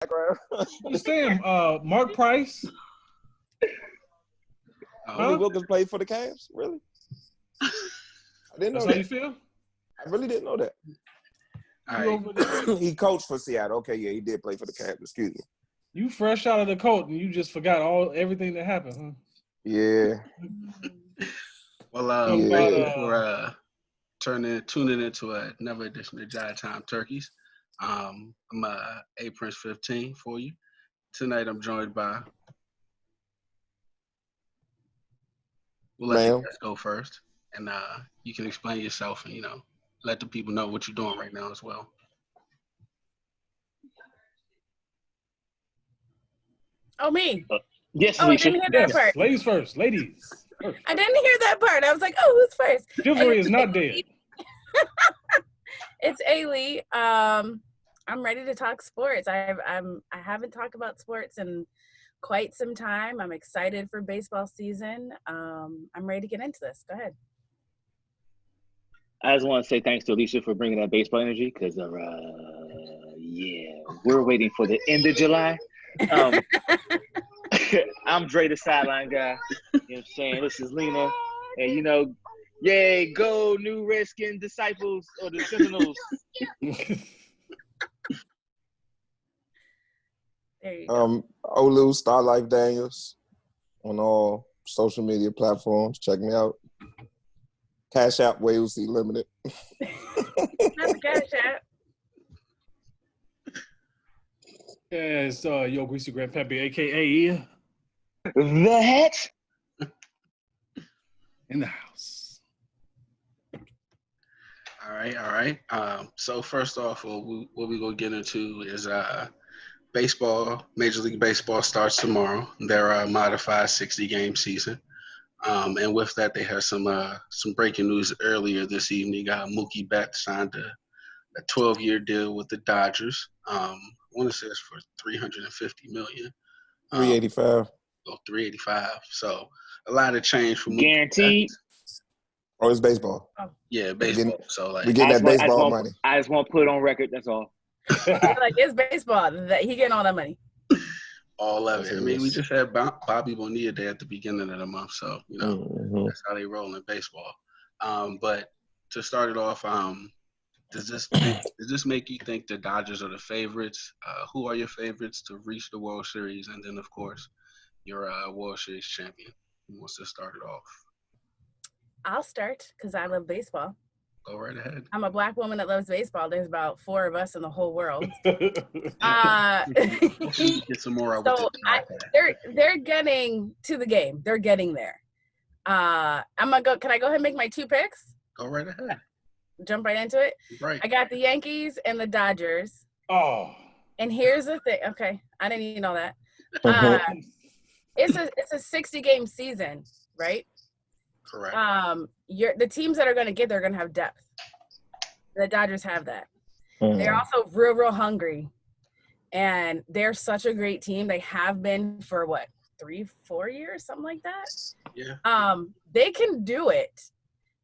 background. Understand? Mark Price. Willie Wilkins played for the Cavs? Really? I didn't know That's that. how you feel? I really didn't know that. All right. He coached for Seattle. Okay, yeah, he did play for the Cavs. Excuse me. You fresh out of the coat and you just forgot everything that happened, huh? Yeah. Well, Yeah. thank you for tuning into another edition of Jive Time Turkeys. I'm A Prince 15 for you. Tonight I'm joined by. We'll let you guys go first, and you can explain yourself and let the people know what you're doing right now as well. Oh, me? Yes, I didn't hear that part. Ladies first. Ladies first. I didn't hear that part. I was like, oh, who's first? Chivalry is not dead. It's A.Lee. I'm ready to talk sports. I haven't talked about sports in quite some time. I'm excited for baseball season. I'm ready to get into this. Go ahead. I just want to say thanks to Alicia for bringing that baseball energy because, we're waiting for the end of July. I'm Dre, the sideline guy. You know what I'm saying? This is Lena. And, yay, go New Redskin Disciples or the Sentinels. There you go. Olu, Star Life Daniels on all social media platforms. Check me out. Cash App, Wales Limited. That's a Cash App. Yeah, it's Yo Greasy Grandpappy, a.k.a. The Hatch. In the house. All right. So first off, what we're going to get into is baseball. Major League Baseball starts tomorrow. Their modified 60-game season. And with that, they had some breaking news earlier this evening. Mookie Betts signed a 12-year deal with the Dodgers. I want to say it's for $350 million. $385. $385. So a lot of change for Mookie Guaranteed. Betts. Oh, it's baseball. Yeah, baseball. So we getting that baseball money. I just want to put it on record. That's all. Like, it's baseball. He getting all that money. All of it. I mean, we just had Bobby Bonilla there at the beginning of the month, so that's how they roll in baseball. But to start it off, does this make you think the Dodgers are the favorites? Who are your favorites to reach the World Series? And then, of course, your World Series champion. Who wants to start it off? I'll start because I love baseball. Go right ahead. I'm a Black woman that loves baseball. There's about 4 of us in the whole world. Get some more. So they're getting to the game. They're getting there. I'm gonna go. Can I go ahead and make my 2 picks? Go right ahead. Jump right into it. Right. I got the Yankees and the Dodgers. Oh. And here's the thing. Okay, I didn't even know that. It's a 60-game season, right? Correct. The teams that are going to get there are going to have depth. The Dodgers have that. They're also real hungry, and they're such a great team. They have been for 3-4 years, something like that. Yeah. They can do it.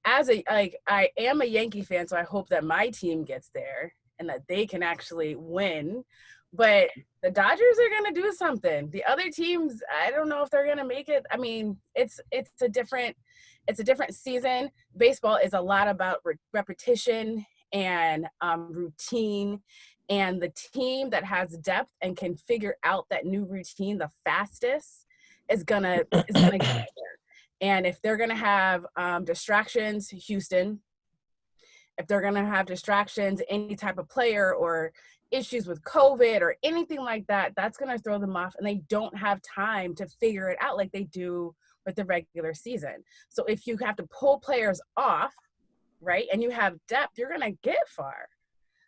I am a Yankee fan, so I hope that my team gets there and that they can actually win. But the Dodgers are going to do something. The other teams, I don't know if they're going to make it. I mean, it's a different season. Baseball is a lot about repetition and routine, and the team that has depth and can figure out that new routine the fastest is gonna get there. And if they're gonna have distractions, Houston. If they're gonna have distractions, any type of player or issues with COVID or anything like that, that's gonna throw them off, and they don't have time to figure it out like they do with the regular season. So if you have to pull players off, right, and you have depth, you're going to get far.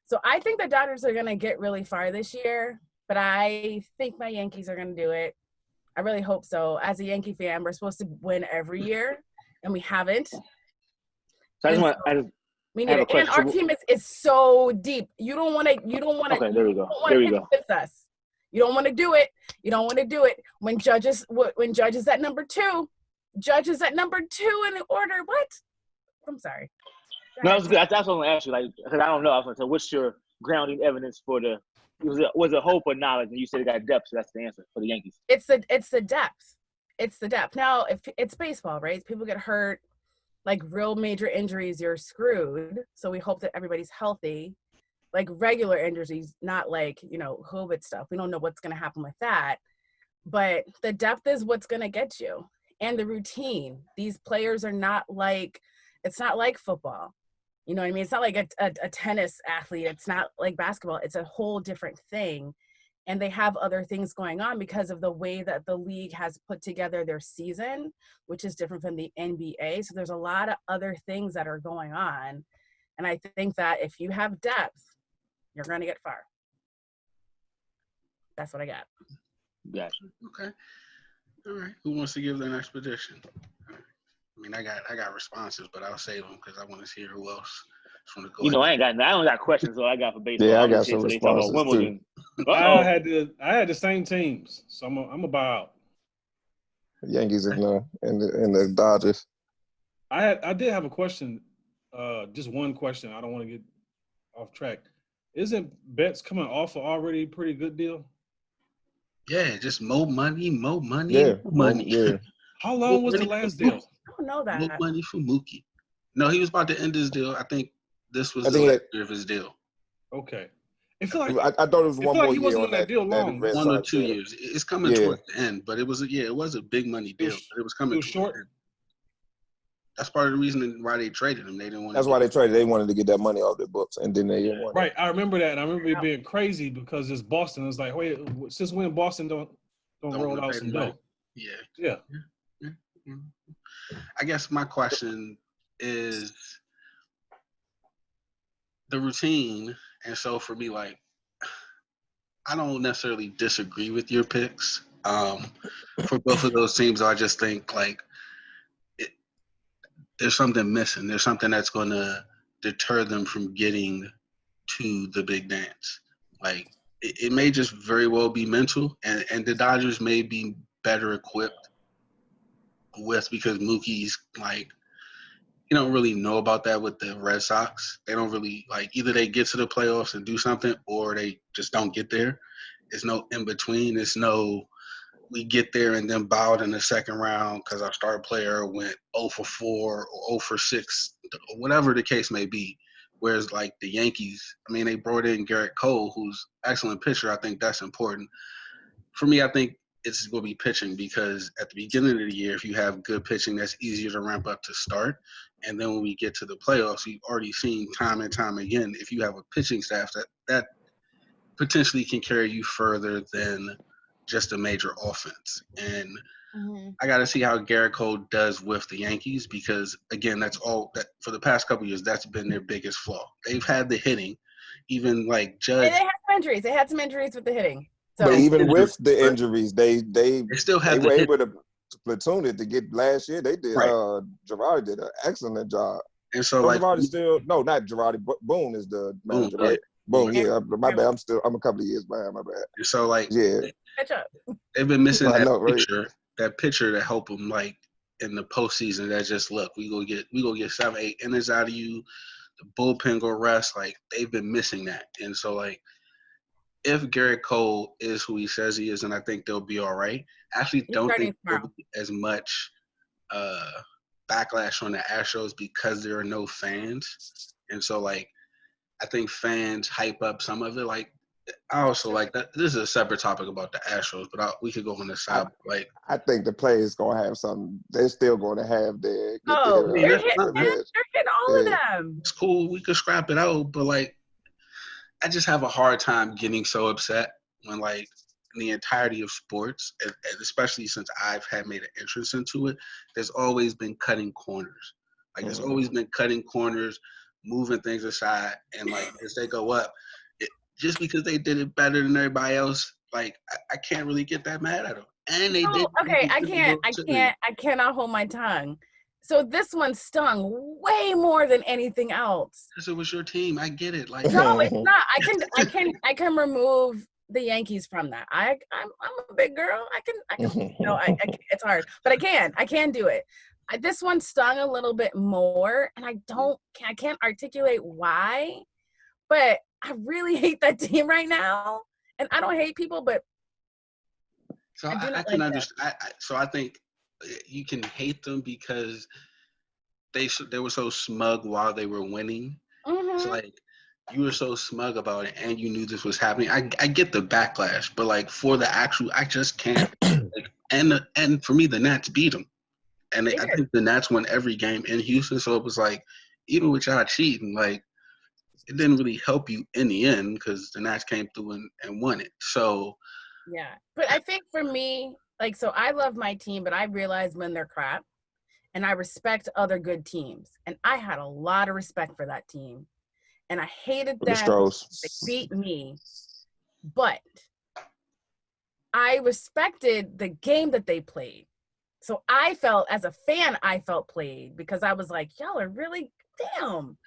So I think the Dodgers are going to get really far this year, but I think my Yankees are going to do it. I really hope so. As a Yankee fan, we're supposed to win every year, and we haven't. So and our team is so deep. You don't want to. Okay, there we go. With us. You don't want to do it. You don't want to do it when Judge is at number 2. Judge is at number 2 in the order. What? I'm sorry. No, that's good. That's what I'm going to ask you. Because I don't know. I was going to say, what's your grounding evidence for the Was it hope or knowledge? And you said it got depth, so that's the answer for the Yankees. It's the depth. It's the depth. Now, if it's baseball, right? People get hurt, like real major injuries, you're screwed. So we hope that everybody's healthy. Like regular injuries, not like, COVID stuff. We don't know what's going to happen with that. But the depth is what's going to get you. And the routine. These players are not like, it's not like football. You know what I mean? It's not like a tennis athlete. It's not like basketball. It's a whole different thing. And they have other things going on because of the way that the league has put together their season, which is different from the NBA. So there's a lot of other things that are going on. And I think that if you have depth, you're going to get far. That's what I got. Gotcha. Okay. All right. Who wants to give their next prediction? I mean, I got responses, but I'll save them because I want to hear who else is going to go. I don't got questions. So I got for baseball. Yeah, I got some responses too. I had the same teams, so I'm about out. Yankees and the Dodgers. I did have a question, just one question. I don't want to get off track. Isn't Betts coming off an already pretty good deal? Yeah, just more money. Yeah, more money. Yeah. How long was the last deal? I don't know that. More money for Mookie. No, he was about to end his deal. I think this was the last year of his deal. Okay. I feel like I thought it was one more he year wasn't on on that deal long. 1 or 2 years. It's coming towards the end, but it was a big money deal. It was coming short. The end. That's part of the reason why they traded him. They didn't want. That's why they traded. They wanted to get that money off their books, and then they didn't want. Right, I remember that. And I remember it being crazy because it's Boston. It's like, wait, since when Boston don't roll out some dough? Yeah. I guess my question is the routine, and so for me, like, I don't necessarily disagree with your picks. For both of those teams, I just think like there's something missing. There's something that's going to deter them from getting to the big dance. Like it may just very well be mental, and the Dodgers may be better equipped with because Mookie's like, you don't really know about that with the Red Sox. They don't really like either they get to the playoffs and do something or they just don't get there. There's no in between. There's no we get there and then bowed in the second round because our star player went 0 for 4 or 0 for 6, whatever the case may be. Whereas like the Yankees, I mean, they brought in Garrett Cole, who's an excellent pitcher. I think that's important. For me, I think it's going to be pitching because at the beginning of the year, if you have good pitching, that's easier to ramp up to start. And then when we get to the playoffs, we've already seen time and time again, if you have a pitching staff that potentially can carry you further than just a major offense. And I got to see how Garrett Cole does with the Yankees because, again, that's all that for the past couple of years, that's been their biggest flaw. They've had the hitting, even like Judge. And they had some injuries. They had some injuries with the hitting. So. But even with the injuries, they still had were able to platoon it to get last year. They did. Right. Girardi did an excellent job. And so, Girardi not Girardi. Boone is the manager, right? Boone, yeah. My bad. I'm a couple of years behind. My bad. And so, like, catch up. They've been missing that pitcher to help them, like in the postseason. That just look, we go get 7-8 innings out of you. The bullpen go rest. Like they've been missing that, and so like. If Garrett Cole is who he says he is, and I think they'll be all right. I actually don't think there'll be as much backlash on the Astros because there are no fans. And so, like, I think fans hype up some of it. Like, I also like that. This is a separate topic about the Astros, but we could go on the side. Like, I think the players going to have something. They're still going to have their – they're hitting all of them. It's cool. We could scrap it out, but, like, I just have a hard time getting so upset when, like, in the entirety of sports, and especially since I've made an entrance into it, there's always been cutting corners. Like, there's always been cutting corners, moving things aside, and, like, as they go up, just because they did it better than everybody else, like, I can't really get that mad at them. And they did. Okay, I cannot hold my tongue. So this one stung way more than anything else. Because it was your team. I get it. Like no, it's not. I can remove the Yankees from that. I'm a big girl. I can it's hard, but I can do it. This one stung a little bit more, and I can't articulate why, but I really hate that team right now. And I don't hate people, but So I do I not can like understand. So I think you can hate them because they were so smug while they were winning. that. It's like you were so smug about it, and you knew this was happening. I get the backlash, but like for the actual, I just can't. Like, and for me, the Nats beat them, and They I did. think the Nats won every game in Houston. So it was like, even with y'all cheating, like it didn't really help you in the end because the Nats came through and won it. So Yeah. But I think for me, like, so I love my team, but I realize when they're crap and I respect other good teams. And I had a lot of respect for that team. And I hated The them. They Stros. beat me. But I respected the game that they played. So I felt, as a fan, I felt played because I was like, y'all are really damn.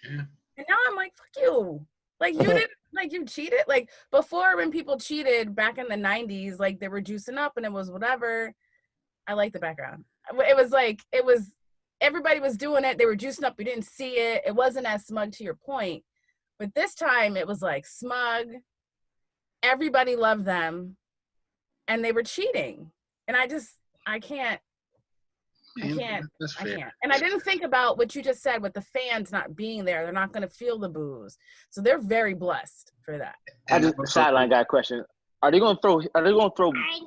yeah. And now I'm like, fuck you. Like, you didn't, like, you cheated. Like, before when people cheated back in the 90s, like, they were juicing up and it was whatever. I like the background. It was like, everybody was doing it. They were juicing up. You didn't see it. It wasn't as smug, to your point. But this time it was like smug. Everybody loved them. And they were cheating. And I can't. That's I fair. can't. And I didn't think about what you just said with the fans not being there. They're not going to feel the booze. So they're very blessed for that. I just sideline got a question. Are they going to throw?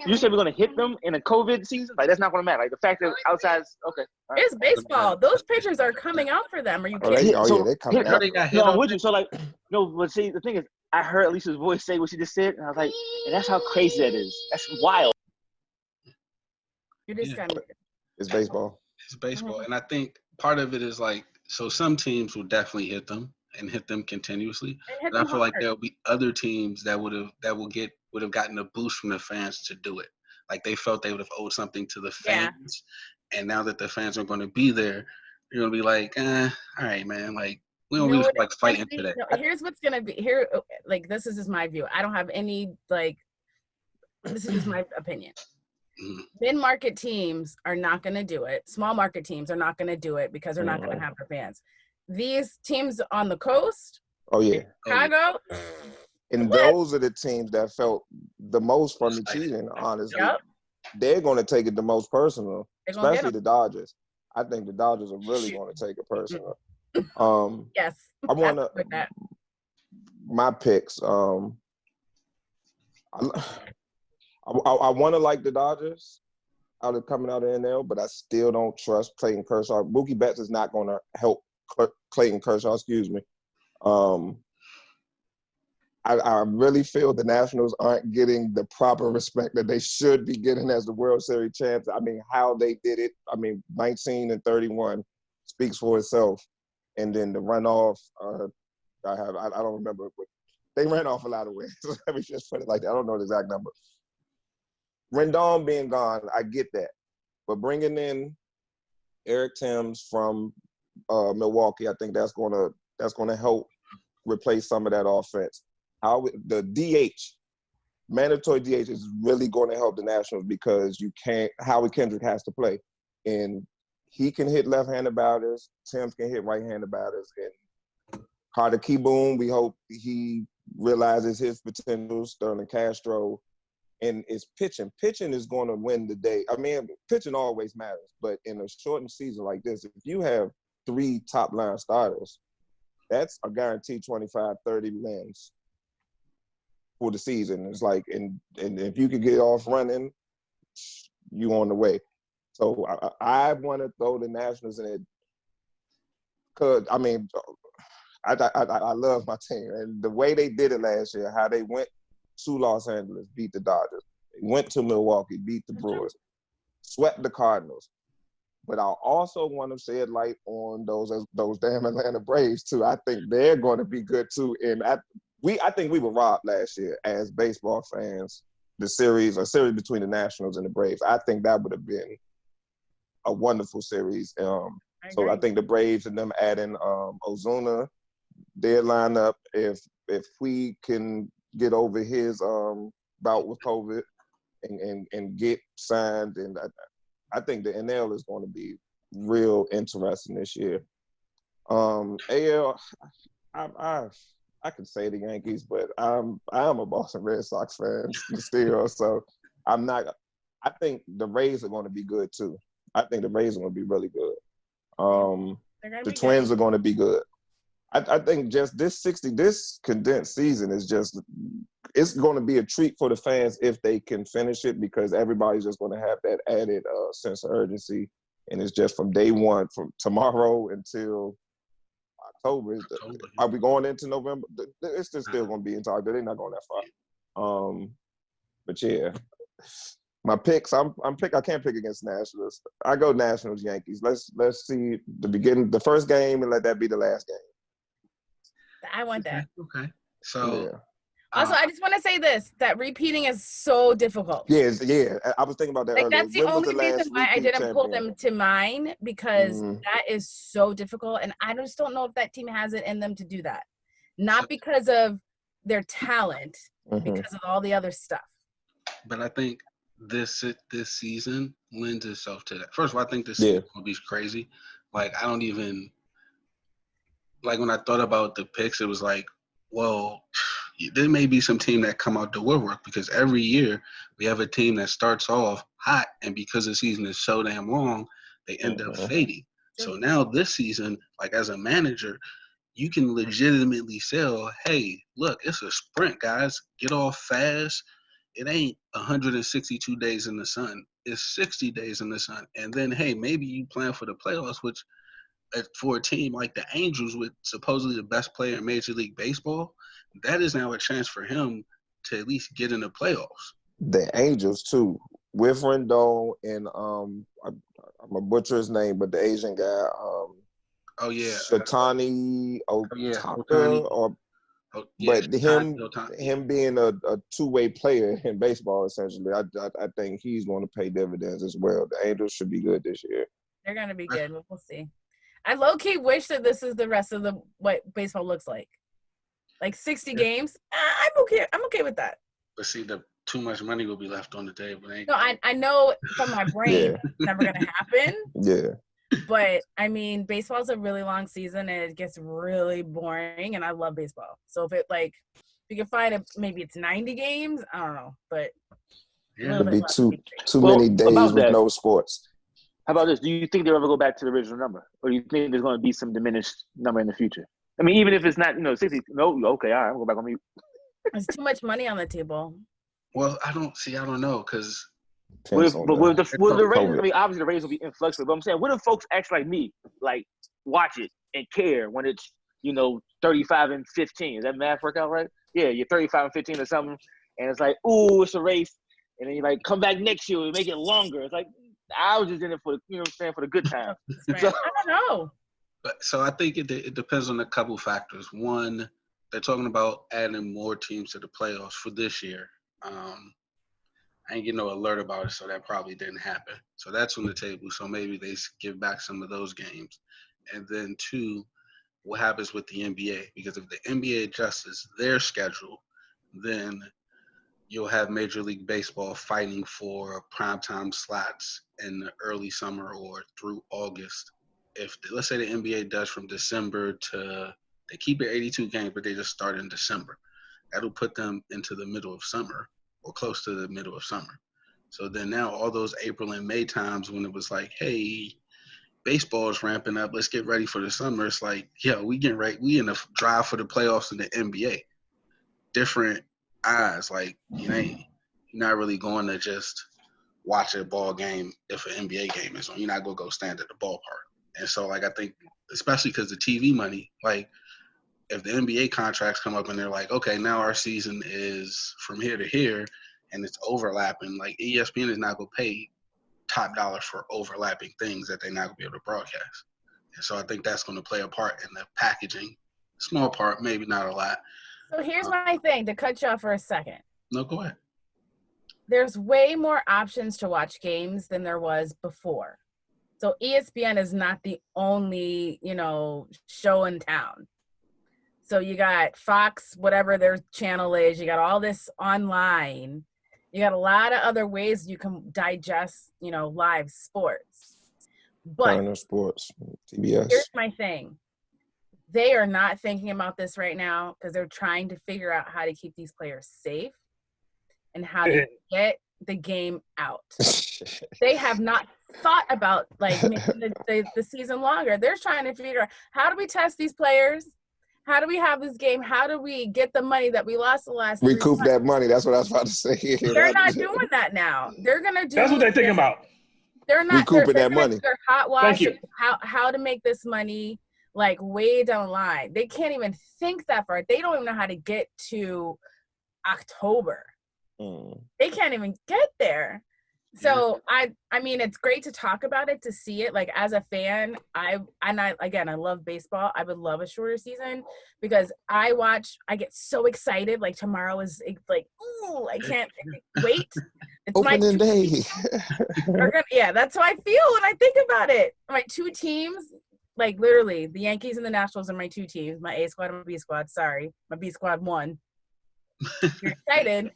You said we're going to hit them in a COVID season? Like that's not going to matter. Like the fact that outside. Okay. All right. It's baseball. Those pitchers are coming out for them. Are you Oh, they, kidding? oh yeah, they coming No, out. they got hit No, I'm on with you. So like, no, but see, the thing is, I heard Alicia's voice say what she just said, and I was like, and that's how crazy that is. That's wild. You just Yeah. got me. It's baseball. It's baseball, and I think part of it is like so. Some teams will definitely hit them and hit them continuously, And hit but I them feel like hard. there'll be other teams that would have gotten a boost from the fans to do it. Like they felt they would have owed something to the Yeah. fans, and now that the fans are going to be there, you're going to be like, all right, man, like we don't You know really what feel like it's gonna fighting be? today. No, here's what's gonna be. Here, like this is just my view. I don't have any like. This is just my opinion. Mhm. Mid-market teams are not going to do it. Small market teams are not going to do it because they're not going to have their fans. These teams on the coast, Oh yeah. Chicago, And those are the teams that felt the most from the cheating, honestly. Yep. They're going to take it the most personal, They're gonna get especially the Dodgers. I think the Dodgers are really going to take it personal. yes. I want to with that. my picks. I want to like the Dodgers coming out of NL, but I still don't trust Clayton Kershaw. Mookie Betts is not going to help Clayton Kershaw. Excuse me. I really feel the Nationals aren't getting the proper respect that they should be getting as the World Series champs. I mean, how they did it. I mean, 19-31 speaks for itself. And then the runoff, I don't remember, but they ran off a lot of wins. Let me just put it like that. I don't know the exact number. Rendon being gone, I get that. But bringing in Eric Thames from Milwaukee, I think that's gonna help replace some of that offense. The DH, mandatory DH is really going to help the Nationals because Howie Kendrick has to play. And he can hit left-handed batters. Thames can hit right-handed batters. And Carter Keyboom, we hope he realizes his potential. Sterling Castro. And it's pitching. Pitching is going to win the day. I mean, pitching always matters. But in a shortened season like this, if you have 3 top-line starters, that's a guaranteed 25, 30 wins for the season. It's like, and if you could get off running, you on the way. So I want to throw the Nationals in it because, I mean, I love my team. And the way they did it last year, how they went to Los Angeles, beat the Dodgers. They went to Milwaukee, beat the Brewers, swept the Cardinals. But I also want to shed light on those damn Atlanta Braves too. I think they're going to be good too. And I think we were robbed last year as baseball fans. A series between the Nationals and the Braves. I think that would have been a wonderful series. So I think the Braves and them adding Ozuna, their lineup. If we can get over his bout with COVID and get signed, and I think the NL is going to be real interesting this year. AL, I could say the Yankees, but I'm a Boston Red Sox fan still. So I'm not. I think the Rays are going to be good too. I think the Rays are going to be really good. The Twins are going to be good. I think just this condensed season is just, it's going to be a treat for the fans if they can finish it, because everybody's just going to have that added sense of urgency. And it's just from day one, from tomorrow until October. Are we going into November? It's just still going to be in time. They're not going that far. But yeah, my picks. I can't pick against Nationals. I go Nationals, Yankees. Let's see the first game, and let that be the last game. I want that. Okay. So. Yeah. Also, I just want to say this: that repeating is so difficult. Yeah. I was thinking about that earlier. That's the only reason why I didn't pull them to mine, because that is so difficult, and I just don't know if that team has it in them to do that. Not because of their talent, because of all the other stuff. But I think this season lends itself to that. First of all, I think this season will be crazy. Like, I don't even. Like, when I thought about the picks, it was like, well, there may be some team that come out the woodwork, because every year we have a team that starts off hot, and because the season is so damn long, they end up fading. So now this season, like, as a manager, you can legitimately sell, hey, look, it's a sprint, guys. Get off fast. It ain't 162 days in the sun. It's 60 days in the sun. And then, hey, maybe you plan for the playoffs, which – for a team like the Angels, with supposedly the best player in Major League Baseball, that is now a chance for him to at least get in the playoffs. The Angels too, with Rendon and I'm a butcher his name, but the Asian guy, Shatani Otaka, but him being a two-way player in baseball, essentially, I think he's going to pay dividends as well. The Angels should be good this year. They're going to be good, but we'll see. I low-key wish that this is the rest of what baseball looks like. Like 60 games. I'm okay. I'm okay with that. But see, too much money will be left on the table. No, I know from my brain it's never going to happen. Yeah. But, I mean, baseball's a really long season, and it gets really boring, and I love baseball. So if you can find maybe it's 90 games, I don't know. But it'll be too many days with no sports. How about this? Do you think they'll ever go back to the original number? Or do you think there's going to be some diminished number in the future? I mean, even if it's not, 60. No, okay, all right, I'm going to go back on mute. There's too much money on the table. Well, I don't know, because with the Rays, I mean, obviously the Rays will be inflexible. But I'm saying, what if folks actually like me, like, watch it and care when it's, 35 and 15? Does that math work out right? Yeah, you're 35 and 15 or something, and it's like, ooh, it's a race. And then you like come back next year and make it longer. It's like, I was just in it for, for the good time. So, I don't know. But so I think it depends on a couple factors. One, they're talking about adding more teams to the playoffs for this year. I ain't getting no alert about it, so that probably didn't happen. So that's on the table. So maybe they give back some of those games. And then two, what happens with the NBA? Because if the NBA adjusts their schedule, then you'll have Major League Baseball fighting for primetime slots in the early summer or through August. If let's say the NBA does from December to, they keep it 82 games, but they just start in December. That'll put them into the middle of summer or close to the middle of summer. So then now all those April and May times when it was like, hey, baseball is ramping up, let's get ready for the summer. It's like, we getting ready. We in the drive for the playoffs in the NBA. Different eyes, like you're not really going to just watch a ball game if an NBA game is on. You're not gonna go stand at the ballpark. And so, like, I think, especially because the TV money, like, if the NBA contracts come up and they're like, okay, now our season is from here to here, and it's overlapping, like ESPN is not gonna pay top dollar for overlapping things that they're not gonna be able to broadcast. And so I think that's gonna play a part in the packaging, small part, maybe not a lot. So here's my thing, to cut you off for a second. No, go ahead. There's way more options to watch games than there was before. So ESPN is not the only, show in town. So you got Fox, whatever their channel is. You got all this online. You got a lot of other ways you can digest, live sports. But Turner Sports, TBS. Here's my thing. they are not thinking about this right now because they're trying to figure out how to keep these players safe and how to get the game out. They have not thought about like making the season longer. They're trying to figure out, how do we test these players? How do we have this game? How do we get the money that we lost the last 3 Recoup months? that money. That's what I was about to say. They're not doing that now. They're gonna do. That's what they're thinking about. They're not recouping that money. They're hot washing Thank how to make this money like way down the line. They can't even think that far. They don't even know how to get to October. They can't even get there. So I mean, it's great to talk about it, to see it. Like as a fan, I love baseball. I would love a shorter season because I get so excited. Like tomorrow is like, ooh, I can't wait. It's opening day. Yeah, that's how I feel when I think about it. My 2 teams, like literally, the Yankees and the Nationals are my 2 teams. My A squad and my B squad. Sorry, my B squad won. You're excited.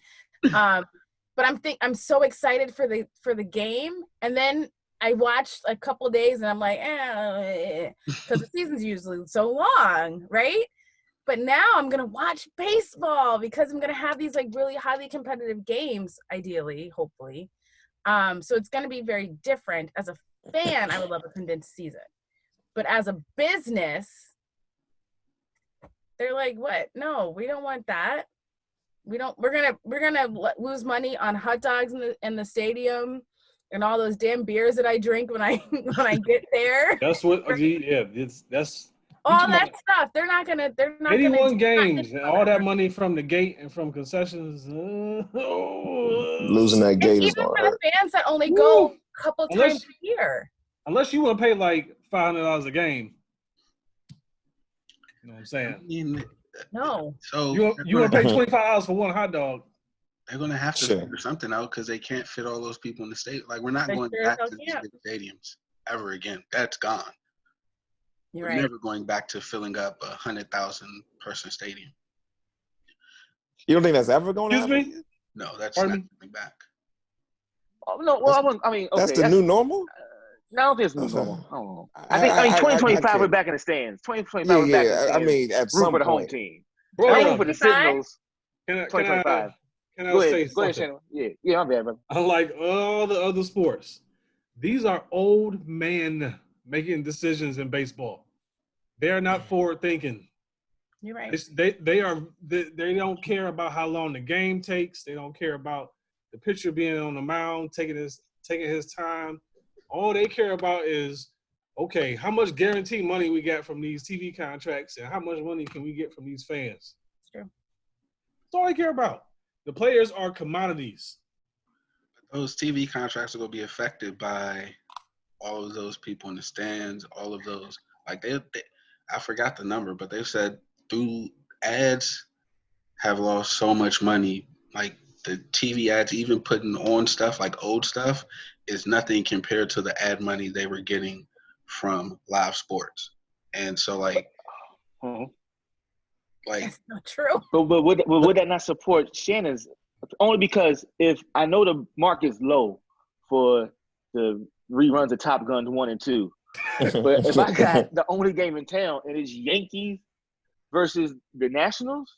But I'm so excited for the game, and then I watched a couple days, and I'm like, because the season's usually so long, right? But now I'm gonna watch baseball because I'm gonna have these like really highly competitive games, ideally, hopefully. So it's gonna be very different. As a fan, I would love a condensed season, but as a business, they're like, what? No, we don't want that. We're gonna lose money on hot dogs in the stadium and all those damn beers that I drink when I get there. That's what that's all that stuff. They're not gonna 81 games and all that money from the gate and from concessions. Losing that gate is even gonna for hurt. the fans that only go a couple times a year. Unless you want to pay like $500 a game. You know what I'm saying? No. So you want to pay $25 for one hot dog? They're gonna have to figure something out because they can't fit all those people in the state. Like we're not going back to these big stadiums ever again. That's gone. We're never going back to filling up 100,000 person stadium. You don't think that's ever going to happen? Excuse me? No, that's not coming back. Oh, no, well, I mean, okay, that's the new normal. No, I don't think it's new normal. I don't know. I think 2025 we're back in the stands. 2025 we're back in the stands. I mean, at some for the home point. team. Bro, for the Sentinels. Can I 2025. Can I go say ahead, something? Go ahead, Shannon. Yeah, I'm bad, brother. Unlike all the other sports, these are old men making decisions in baseball. They are not forward thinking. You're right. They don't care about how long the game takes. They don't care about the pitcher being on the mound, taking his time. All they care about is, okay, how much guaranteed money we got from these TV contracts and how much money can we get from these fans? That's true. That's all they care about. The players are commodities. Those TV contracts are going to be affected by all of those people in the stands, all of those. Like I forgot the number, but they said through ads have lost so much money. Like the TV ads, even putting on stuff like old stuff, is nothing compared to the ad money they were getting from live sports. And so like that's not true. But would that not support Shannon's? Only because if I know the mark is low for the reruns of Top Gun 1 and 2, but if I got the only game in town and it's Yankees versus the Nationals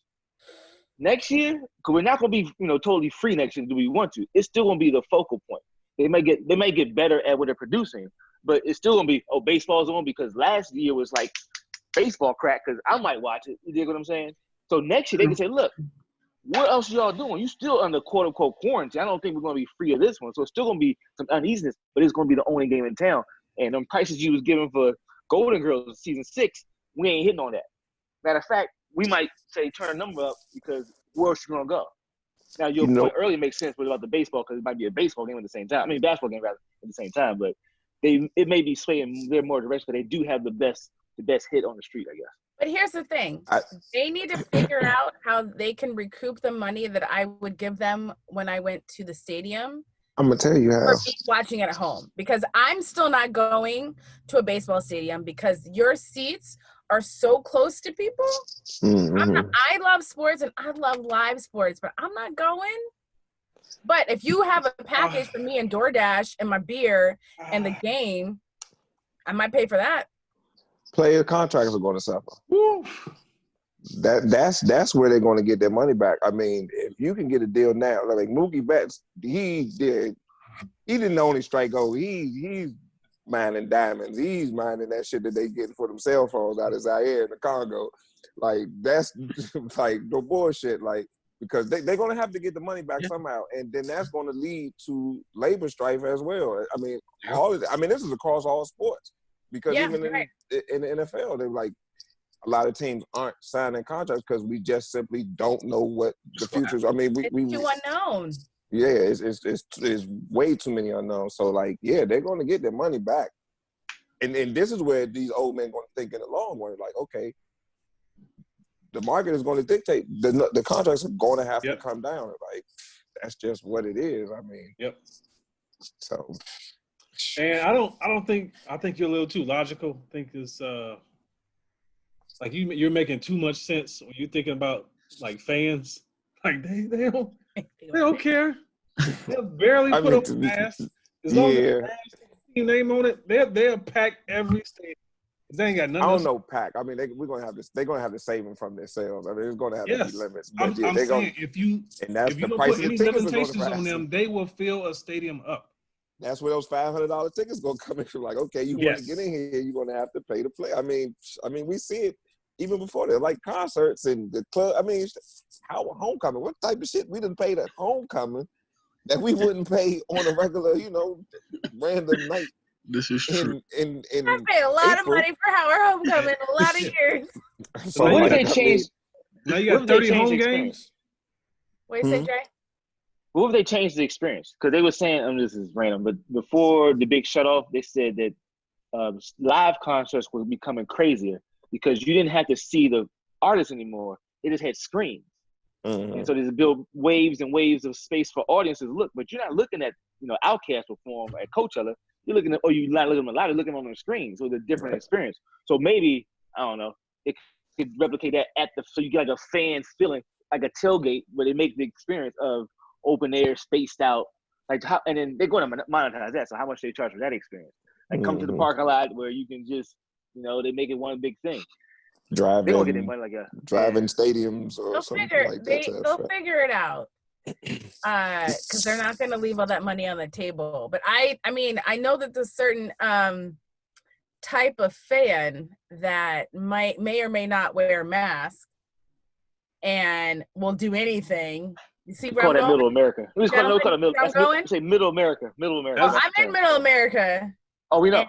next year, because we're not going to be totally free next year. Do we want to? It's still going to be the focal point. They may get better at what they're producing, but it's still going to be baseball's on, because last year was like baseball crack because I might watch it. You dig what I'm saying? So next year they can say, look, what else y'all doing? You still under quote unquote quarantine. I don't think we're going to be free of this one. So it's still going to be some uneasiness, but it's going to be the only game in town. And them prices you was giving for Golden Girls season 6, we ain't hitting on that. Matter of fact, we might say turn a number up because where else you going to go? Now your point earlier makes sense, but about the baseball, because it might be a baseball game at the same time. I mean, basketball game rather at the same time, but it may be swaying their more direction, but they do have the best hit on the street, I guess. But here's the thing. They need to figure out how they can recoup the money that I would give them when I went to the stadium. I'm going to tell you how. For me watching it at home. Because I'm still not going to a baseball stadium because your seats are so close to people. Mm-hmm. I love sports and I love live sports, but I'm not going. But if you have a package for me and DoorDash and my beer and the game, I might pay for that. Player contracts are going to suffer. Woo. That's where they're going to get their money back. I mean, if you can get a deal now, like Mookie Betts, he didn't only strike gold. He's mining diamonds. He's mining that shit that they getting for them cell phones out of Zaire and the Congo. Like, that's like no bullshit. Like, because they're going to have to get the money back somehow, and then that's going to lead to labor strife as well. I mean, this is across all sports, because even in the NFL, they're like, a lot of teams aren't signing contracts because we just simply don't know what the future is. I mean, it's too unknown. Yeah, it's way too many unknowns. So, like, yeah, they're going to get their money back, and this is where these old men going to think in the long run. Like, okay, the market is going to dictate the contracts are going to have to come down. Like, that's just what it is. I mean, so. And I think you're a little too logical. I think it's like you're making too much sense when you're thinking about like fans. Like they don't care. They'll barely put up a mask. As long as the team name on it, they'll pack every stadium. They ain't got nothing. I don't know, pack. I mean, we're gonna have this. They're gonna have to save them from their sales. I mean, it's gonna have to be limits. But I'm saying gonna, if you don't put any limitations on them, they will fill a stadium up. That's where those $500 tickets gonna come in. Like, okay, you want to get in here, you're gonna have to pay to play. I mean, we see it even before that, like concerts and the club. I mean, how homecoming? What type of shit we didn't pay at homecoming that we wouldn't pay on a regular, random night? This is true. In I paid a lot of money for our homecoming a lot of years. So what did they change? Now you got 30 home games. What do you say, Jay? What if they changed the experience? Because they were saying, this is random, but before the big shutoff, they said that live concerts were becoming crazier because you didn't have to see the artists anymore. They just had screens. Mm-hmm. And so there's build waves and waves of space for audiences to look, but you're not looking at, Outkast perform at Coachella. You're looking at, you're not looking at them live, you're looking on the screen. So it's a different experience. So maybe, I don't know, it could replicate that so you get like a fan feeling, like a tailgate where they make the experience of open air, spaced out, and then they're going to monetize that. So how much they charge for that experience? Like come to the parking lot where you can just, they make it one big thing. Driving, they gonna get their money stadiums or something like that. They'll figure it out. Because they're not going to leave all that money on the table. But I mean, I know that there's certain type of fan that may or may not wear a mask and will do anything. You see where I'm going? Middle America. We call it middle. Say Middle America. Middle America. Well, I'm in Middle America. Oh, we know.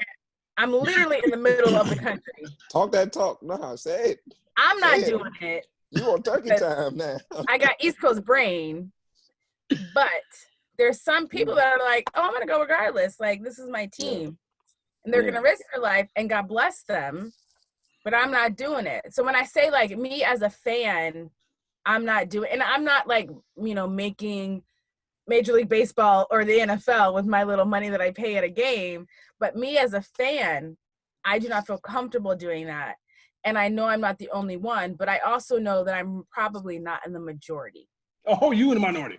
I'm literally in the middle of the country. Talk that talk. No, say it. I'm not doing it. You on turkey time now. I got East Coast brain. But there's some people that are like, oh, I'm going to go regardless. Like, this is my team. And they're going to risk their life, and God bless them. But I'm not doing it. So when I say, like, me as a fan, I'm not doing – and I'm not, like, making Major League Baseball or the NFL with my little money that I pay at a game. But me as a fan, I do not feel comfortable doing that. And I know I'm not the only one, but I also know that I'm probably not in the majority. Oh, you in the minority.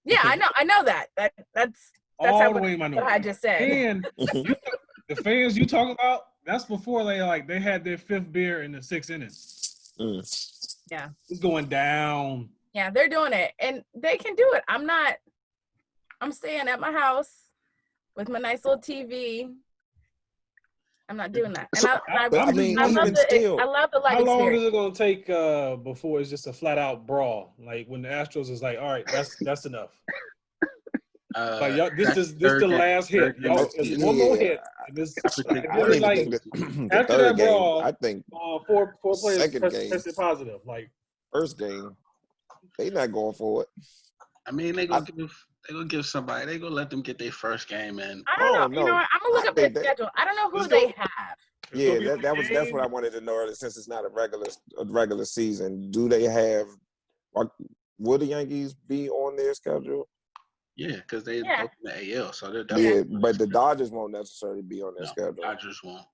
Yeah, I know that. That's all the way minority. What I just said. And the fans you talk about, that's before they had their fifth beer in the sixth inning. Yeah. It's going down. Yeah, they're doing it. And they can do it. I'm staying at my house with my nice little TV. I'm not doing that. And I love the light How long experience. is it going to take before it's just a flat out brawl? Like when the Astros is like, all right, that's enough. Like y'all, this is the last hit. Y'all, it's one more hit. After that brawl, I think four players tested positive. Like first game, they not going for it. I mean, they gonna give somebody. They gonna let them get their first game in. I don't know. No. You know what? I'm gonna look up their schedule. I don't know who they have. Yeah, that's what I wanted to know earlier. Since it's not a regular season, do they have? Will the Yankees be on their schedule? Yeah, because they open the AL, so they're definitely. Yeah, but the Dodgers won't necessarily be on their schedule. Dodgers won't.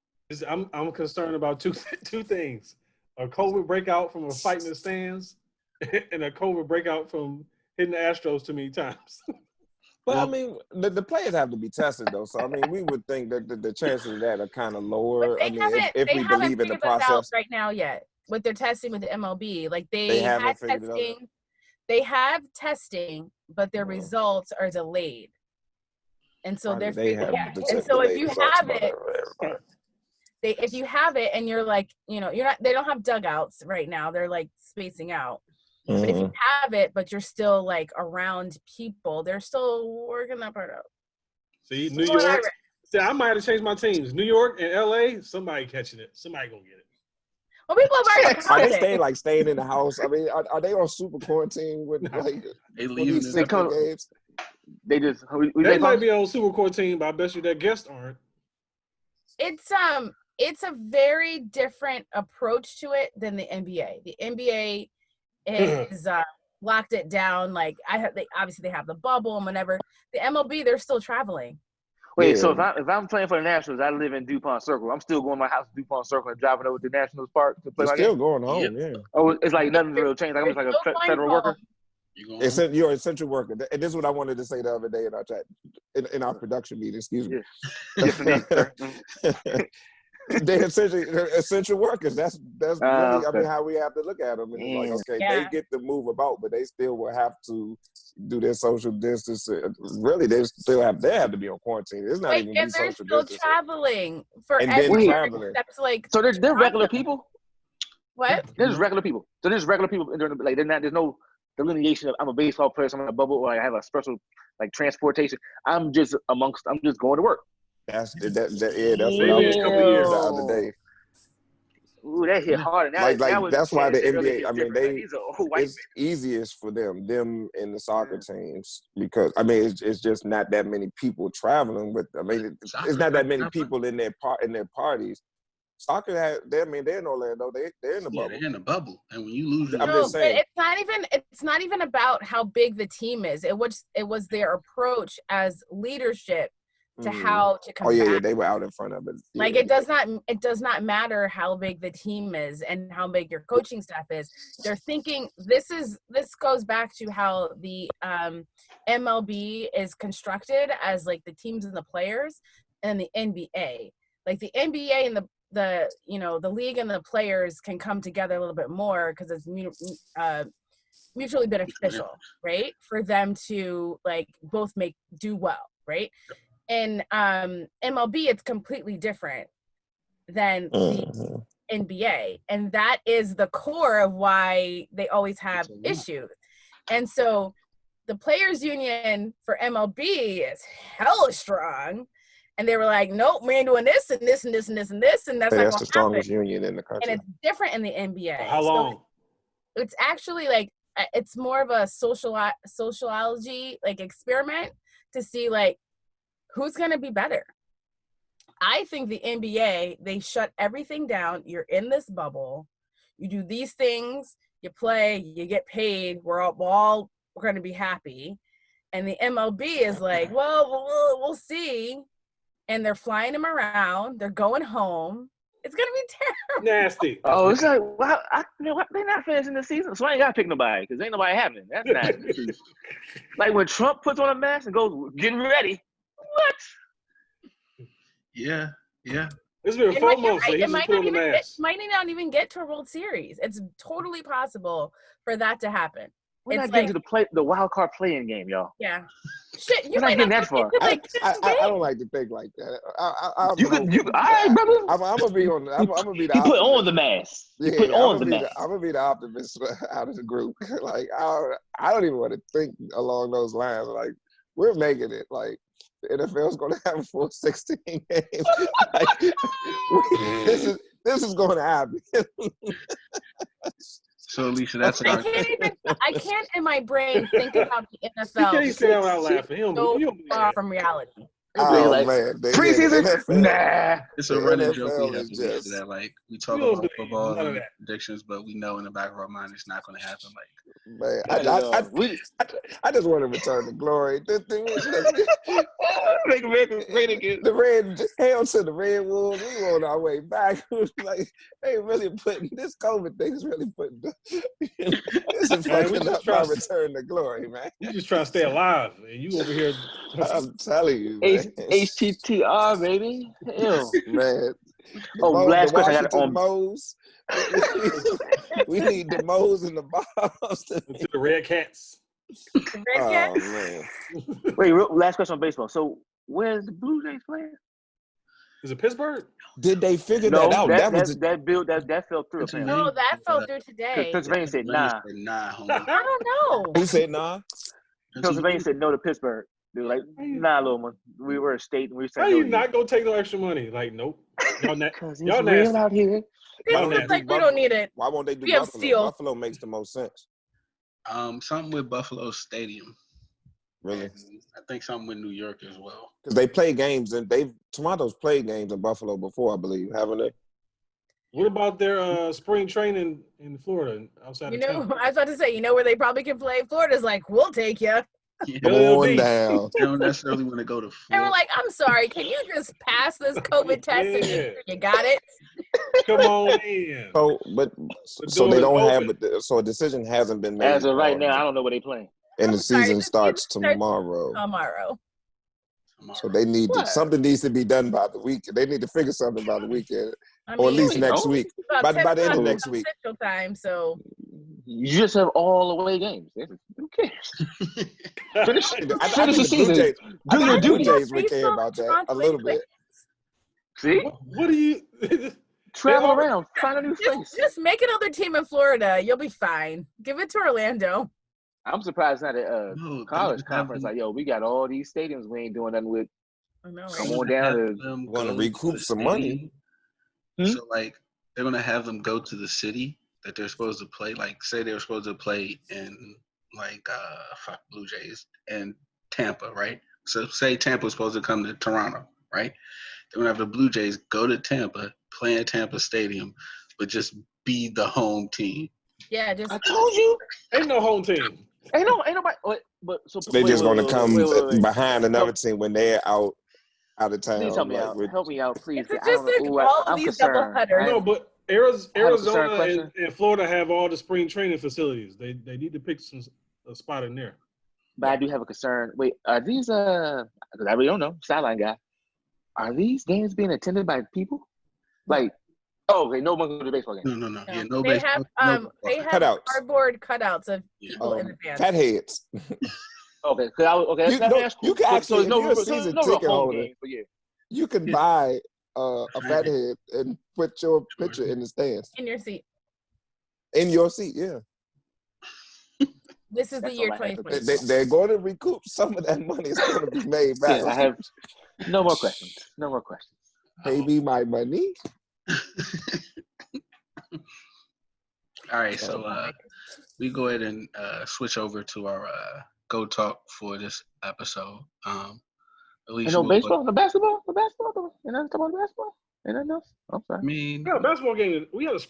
I'm concerned about two things: a COVID breakout from a fight in the stands, and a COVID breakout from hitting the Astros too many times. But I mean, the players have to be tested though. So I mean, we would think that the chances of that are kind of lower. I mean, if we believe in the process right now yet with their testing with the MLB, like they had haven't figured it testing, out. they have testing, but their results are delayed, and so they're and so if you have it. If you have it and you're like, you know, they don't have dugouts right now. They're like spacing out. Mm-hmm. But if you have it, but you're still like around people, they're still working that part out. See, New York. See, I might have to change my teams. New York and LA, somebody catching it. Somebody gonna get it. Well, people have already Are they staying in the house? I mean, are they on super quarantine with like they leaving these games? They might be on super quarantine, but I bet you their guests aren't. It's a very different approach to it than the NBA. The NBA is locked it down. Like obviously they have the bubble and whatever. The MLB, they're still traveling. Wait, so if I'm playing for the Nationals, I live in DuPont Circle. I'm still going to my house in DuPont Circle and driving over to Nationals Park to play. You're still going home, yeah. Oh, it's like nothing's real changed. Like I'm just like a federal worker. You're an essential worker, and this is what I wanted to say the other day in our chat, in our production meeting. Excuse me. Yes, indeed, sir. They're essential workers. That's really okay. I mean how we have to look at them. And it's like, they get to move about, but they still will have to do their social distance. Really, they have to be on quarantine. It's not even be social distancing. They're still traveling for traveling. That's like so they're regular people. What? They're just regular people. So there's regular people. Like they're not. There's no delineation of I'm a baseball player, so I'm in a bubble, or I have a special like transportation. I'm just going to work. That's what I was the other day. Ooh, that hit hard. That's why the NBA. I mean, it's easiest for them in the soccer teams because I mean it's just not that many people traveling with. I mean, it's not that many people in their parties. Soccer they're in Orlando. They're in the bubble. They're in the bubble, and when you lose, I'm just saying. It's not even about how big the team is. It was their approach as leadership to how to combat. Oh yeah, they were out in front of it. Like it does not matter how big the team is and how big your coaching staff is. They're thinking this goes back to how the MLB is constructed as like the teams and the players and the NBA. Like the NBA and the league and the players can come together a little bit more because it's mutually beneficial, right? For them to like both do well, right? In MLB, it's completely different than the NBA. And that is the core of why they always have issues. And so the players union for MLB is hella strong. And they were like, nope, we ain't doing this and this and this and this and this. And that's the strongest union in the country. And it's different in the NBA. How long? So it's actually like, it's more of a sociology like experiment to see like, who's going to be better? I think the NBA, they shut everything down. You're in this bubble. You do these things. You play. You get paid. We're all going to be happy. And the MLB is like, well, we'll see. And they're flying them around. They're going home. It's going to be terrible. Nasty. Oh, it's like, well, they're not finishing the season, so I ain't got to pick nobody because ain't nobody having it. That's not like when Trump puts on a mask and goes, getting ready. What? Yeah. It's been 4 months. Right. It might not even get to a World Series. It's totally possible for that to happen. We're not getting to the wild card playing game, y'all. Yeah. Shit, you're not getting that far. I don't like to think like that. All right, brother. I'm gonna be on. I'm gonna be the. You put on the mask. Yeah, put on the mask. I'm gonna be the optimist out of the group. Like I don't even want to think along those lines. Like we're making it. Like the NFL's gonna have a full 16 games. Like, this is going to happen. So, Alicia, that's I can't in my brain think about the NFL. You can't say that without laughing. So far from reality. Oh, like, man. Preseason? Nah. It's a running joke we have to get to that. Like, we talk about football and predictions, but we know in the back of our mind it's not going to happen. Like, man, I just want to return to glory. Make America great again. Hail to the Red Wolves. We on our way back. Like, they really putting this COVID thing is really putting. This is fucking up my return to glory, man. You just trying to stay alive, and you over here I'm telling you, man. HTTR, baby. Ew. Man. Oh, last the question I got Washington on. Moles. We need the Moles and the Bobs. To the Red Cats. Red Cat? Oh, man. Wait, last question on baseball. So, where's the Blue Jays playing? Is it Pittsburgh? Did they figure that out? That fell through. Apparently. No, that fell through today. Pennsylvania said nah. I don't know. He said nah. Pennsylvania said no to Pittsburgh. They were like, nah, little one. We were a state and we said How no. you not gonna take no extra money? Like, nope. Y'all Because it's y'all real nasty. out here. Y'all It's like we don't need it. Why won't they do We have Buffalo? steel. Buffalo makes the most sense. Something with Buffalo Stadium. Really? And I think something with New York as well. Because they play games and Toronto's played games in Buffalo before, I believe, haven't they? What about their spring training in Florida outside You of know, town? I was about to say, you know where they probably can play? Florida's like, we'll take you. Come on down. They don't necessarily want to go to They Florida. were like, I'm sorry, can you just pass this COVID test and make sure you got it? Come on in. So they don't have it. So a decision hasn't been made. As of right now, I don't know where they playing. And the Sorry, season the starts season starts tomorrow. Tomorrow. So they need something needs to be done by the weekend. They need to figure something by the weekend, or at least next week. By the end of next week. Central time, so you just have all away games. Who cares? Finish the season. Do your Blue duty. Jays would care about that a little bit. See? What do you travel around, find a new face? Just make another team in Florida. You'll be fine. Give it to Orlando. I'm surprised not at college conference. Like, yo, we got all these stadiums we ain't doing nothing with. I know, right? Come on down to want to recoup some money. So, like, they're going to have them go to the city that they're supposed to play. Like, say they were supposed to play in, like, Blue Jays and Tampa, right? So, say Tampa was supposed to come to Toronto, right? They're going to have the Blue Jays go to Tampa, play in Tampa Stadium, but just be the home team. Yeah, just I told you. Ain't no home team. Ain't nobody. But so They're just going to come behind another team when they're out of town. Please help me out. Help me out, please. It's just like all of these double headers. No, but Arizona and Florida have all the spring training facilities. They need to pick a spot in there. But I do have a concern. Wait, are these because I really don't know, sideline guy. Are these games being attended by people? Like, okay, no one go to the baseball game. No. Yeah, no they baseball. They have cutouts. cardboard cutouts of people in the fans. Fat heads. Okay, that's cool. You can actually, so if you're a season ticket holder, you can buy a fat head and put your picture in the stands. In your seat. In your seat, yeah. This is the year 2020. They're going to recoup some of that money. It's going to be made back. Yeah, I have no more questions. No more questions. Pay me my money. All right, so we go ahead and switch over to our Go Talk for this episode. No baseball, no basketball, You know, talk about basketball. Ain't nothing else. I'm sorry. I mean, yeah, basketball game. We had a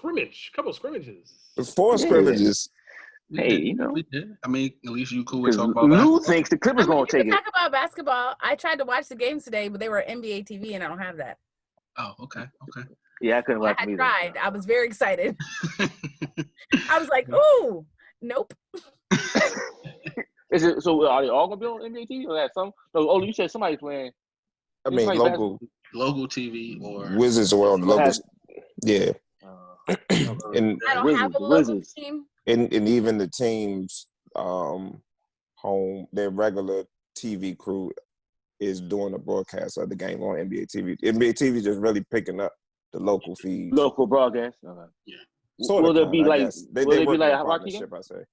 couple scrimmages. 4 scrimmages. Hey, you know. We did. I mean, at least you cool with talking about Lou basketball. thinks the Clippers gonna take it. Talk about basketball. I tried to watch the games today, but they were NBA TV, and I don't have that. Oh, okay. Yeah, I couldn't watch I them either. tried. I was very excited. I was like, ooh, nope. Is it so? Are they all gonna be on NBA TV or that some? No, you said somebody's playing. I mean, local TV or Wizards or on the local. Yeah. And I don't have a local team. And even the teams home, their regular TV crew is doing a broadcast of the game on NBA TV. NBA TV just really picking up the local feed. Local broadcast. Okay. Yeah. Will it be like? Will it be like a marquee game? I say.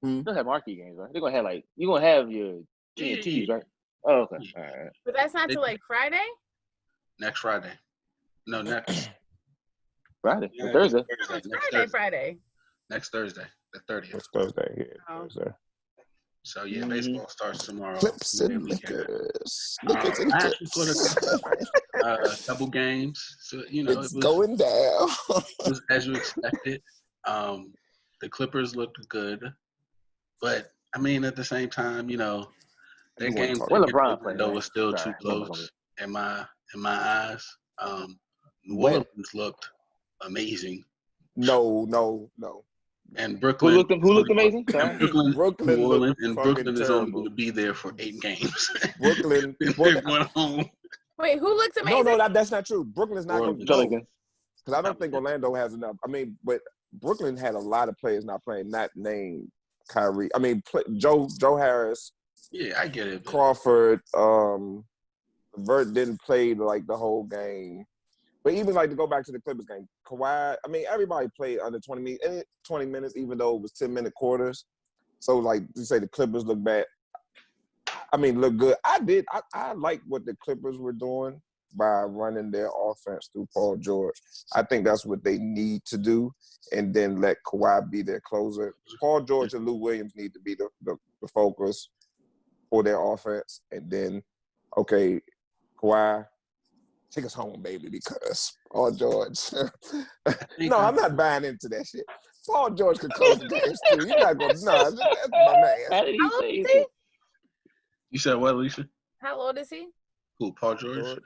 They'll have marquee games, right? They're gonna have you're gonna have your TNTs, right? Oh, okay. All right. But that's not till like Friday. Next Friday. No, next Friday. Yeah, Thursday. Friday. Next Thursday, the 30th. Next Thursday, yeah. Thursday. So yeah, baseball starts tomorrow. Clips and liquors. Double games. So it's going down. It was as you expected. The Clippers looked good, but I mean at the same time, their game window was still too close in my eyes. New Orleans looked amazing. No. And Brooklyn. Who looked amazing? And Brooklyn, Brooklyn New Orleans, looked and fucking Brooklyn is only terrible. going to be there for 8 games. Brooklyn. They're going home. Wait, who looked amazing? No, that's not true. Brooklyn is not going to go. Pelicans. Because I don't think Orlando has enough. I mean, but Brooklyn had a lot of players not playing, not named Kyrie. I mean, Joe Harris. Yeah, I get it. Crawford, Vert didn't play like the whole game. But even like to go back to the Clippers game, Kawhi, I mean, everybody played under 20 minutes, even though it was 10-minute quarters. So like you say the Clippers look bad. I mean, look good. I like what the Clippers were doing by running their offense through Paul George. I think that's what they need to do, and then let Kawhi be their closer. Paul George and Lou Williams need to be the focus for their offense, and then, okay, Kawhi, take us home, baby, because Paul George. No, I'm not buying into that shit. Paul George could close the games too. You're not going to, no, that's my man. How did he How say old is it? You said what, Alicia? How old is he? Who, Paul George?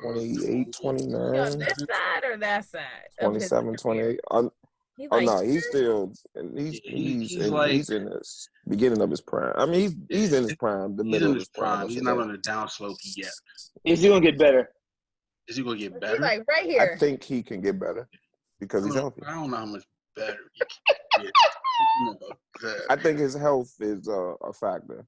28, 29. He on this side or that side? of his 27, career? 28. He's Oh like, no, he's still he's in the beginning of his prime. I mean, he's in his prime, the middle of his prime. He's not on the downslope yet. Is he gonna get better? Is he gonna get he's better? like right here. I think he can get better because he's healthy. I don't know how much better he can get. I think his health is a factor.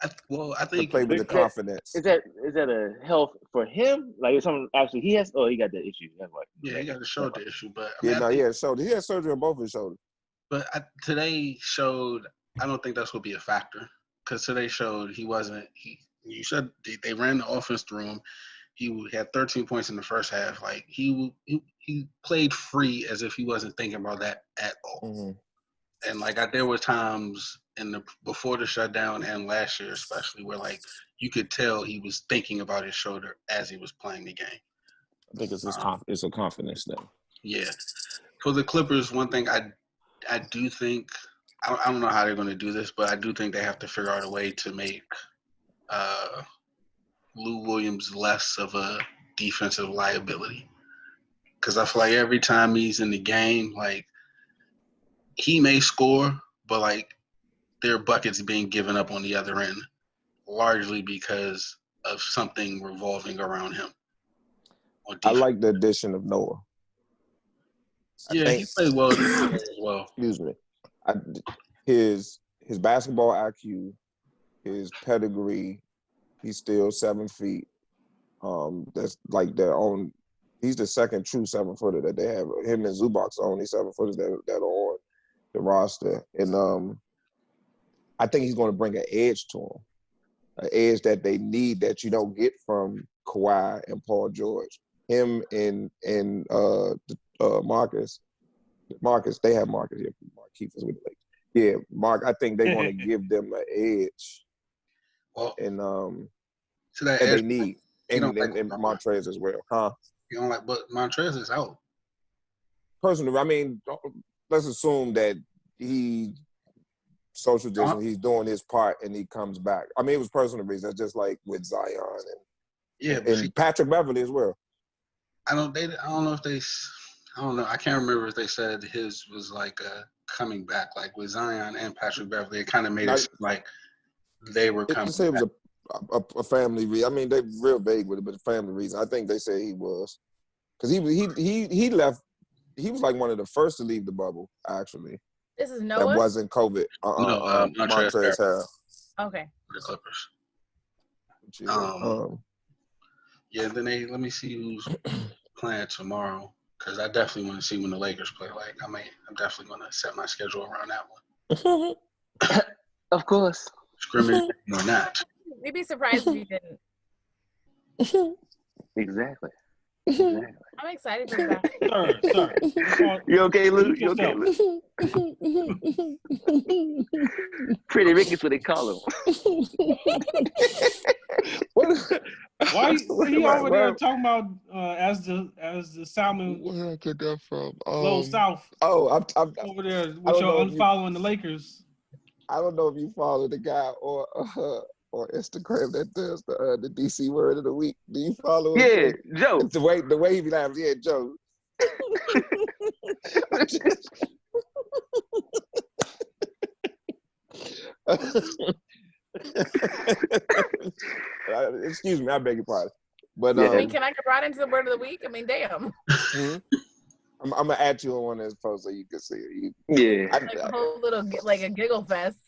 I To think play with the confidence. Is that a health for him? Like if something actually he has? Oh, he got that issue. That's what. yeah, he got a shoulder issue, but He had surgery on both his shoulders. But today showed. I don't think that's going to be a factor because today showed he wasn't. You said they ran the offense through him. He had 13 points in the first half. Like he played free as if he wasn't thinking about that at all. Mm-hmm. And like there were times before the shutdown and last year especially where like you could tell he was thinking about his shoulder as he was playing the game. I think it's a confidence thing. Yeah. For the Clippers, one thing I do think I don't know how they're going to do this, but I do think they have to figure out a way to make Lou Williams less of a defensive liability. Because I feel like every time he's in the game, like he may score, but like there are buckets being given up on the other end, largely because of something revolving around him. I like the addition of Noah. Yeah, he played well as well. Excuse me. His basketball IQ, his pedigree, he's still 7 feet. That's like their own. He's the second true 7-footer that they have. Him and Zubac are the only 7-footers that are on the roster, and I think he's going to bring an edge to him, an edge that they need that you don't get from Kawhi and Paul George. Him and Marcus, they have Marcus here. Marquise is with the Lakers. Yeah, Mark. I think they want to give them an edge, Well, and that and edge, they need and Montrez as well, huh? You don't like, but Montrez is out. Personally, I mean, let's assume that he social distance, he's doing his part, and he comes back. I mean, it was personal reasons, just like with Zion and Patrick Beverly as well. I don't know. I can't remember if they said his was like coming back, like with Zion and Patrick Beverly. It kind of made it like they were coming. They say it was a family reason. I mean, they real vague with it, but a family reason. I think they say he was because he left. He was like one of the first to leave the bubble, actually. This is Noah? That wasn't COVID. No, Montrez Harrell. Okay. The Clippers. Yeah, then let me see who's playing tomorrow because I definitely want to see when the Lakers play. Like, I'm definitely going to set my schedule around that one. Of course. Scrimmage or not. We'd be surprised if you didn't. Exactly. I'm excited for that. Sir. You okay, Lou? You okay, Lou? Pretty Ricky's what they call him. Why he over there talking about as the Salmon? Where I get that from? Low South. Oh, I'm over there with your unfollowing the Lakers. I don't know if you follow the guy or Instagram that does the DC word of the week. Do you follow him? Yeah, Joe. The way he be laughing. Yeah, Joe. Excuse me, I beg your pardon. But I mean, can I get brought into the word of the week? I mean, damn. I'm gonna add you on one of his posts so you can see it. Yeah. Like a whole little, like a giggle fest.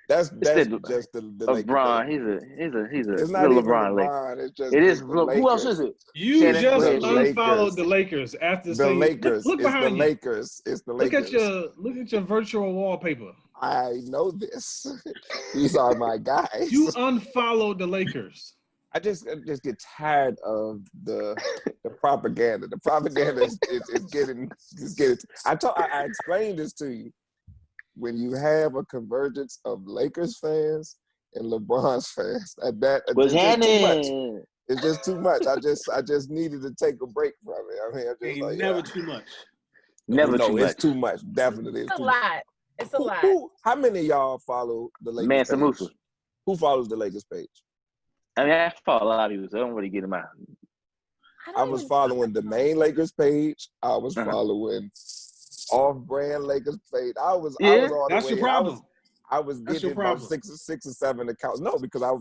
That's just the Lakers. LeBron. He's a It's not even LeBron. LeBron. It's just It is. the Who else Lakers. is it? You Shannon, just go ahead, unfollowed the Lakers after The saying Lakers. Look It's behind the you. Lakers. It's the Lakers. Look at your virtual wallpaper. I know this. These are my guys. You unfollowed the Lakers. I just get tired of the propaganda. The propaganda is getting. I explained this to you. When you have a convergence of Lakers fans and LeBron's fans, What's happening? It's just too much. I just needed to take a break from it. I mean, I just like, never too much. Never too much. It's too much. Definitely, It's a lot. It's a lot. How many of y'all follow the Lakers page? Who follows the Lakers page? I mean, I follow a lot of people, so I don't really get them out. I was following the main Lakers page. I was following off-brand Lakers page. I was all that's the way. Your problem. I was getting about six or seven accounts. No, because I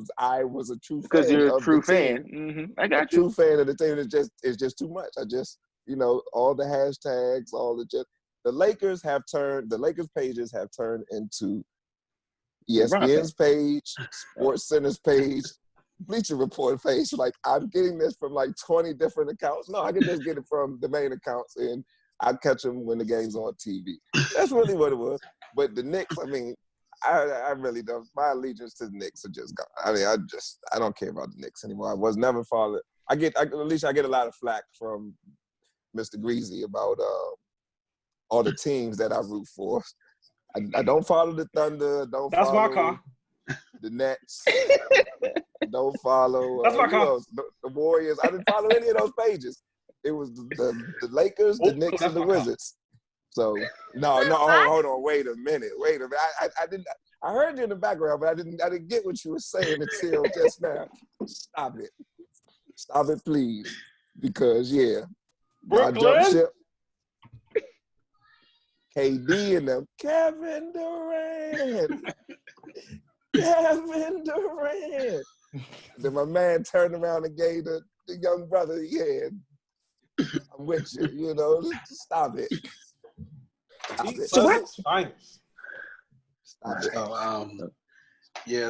was a true fan. Because you're a true fan. Mm-hmm. I got you. True fan of the team. It's just too much. I just all the hashtags, the Lakers pages have turned into ESPN's page, Sports Center's page, Bleacher Report page. Like, I'm getting this from like 20 different accounts. No, I can just get it from the main accounts, and I catch them when the game's on TV. That's really what it was. But the Knicks, I mean, I really don't. My allegiance to the Knicks are just gone. I mean, I don't care about the Knicks anymore. I was never followed. At least I get a lot of flack from Mr. Greasy about all the teams that I root for. I don't follow the Thunder. That's my car. The Nets. Don't follow. That's my car. The Warriors. I didn't follow any of those pages. It was the Lakers, the Knicks, and the Wizards. So no, hold on, wait a minute. I didn't. I heard you in the background, but I didn't get what you were saying until just now. Stop it, please, because Brooklyn. Jump ship. KD and them, Kevin Durant. Then my man turned around and gave the young brother, I'm with you, stop it. Stop it. They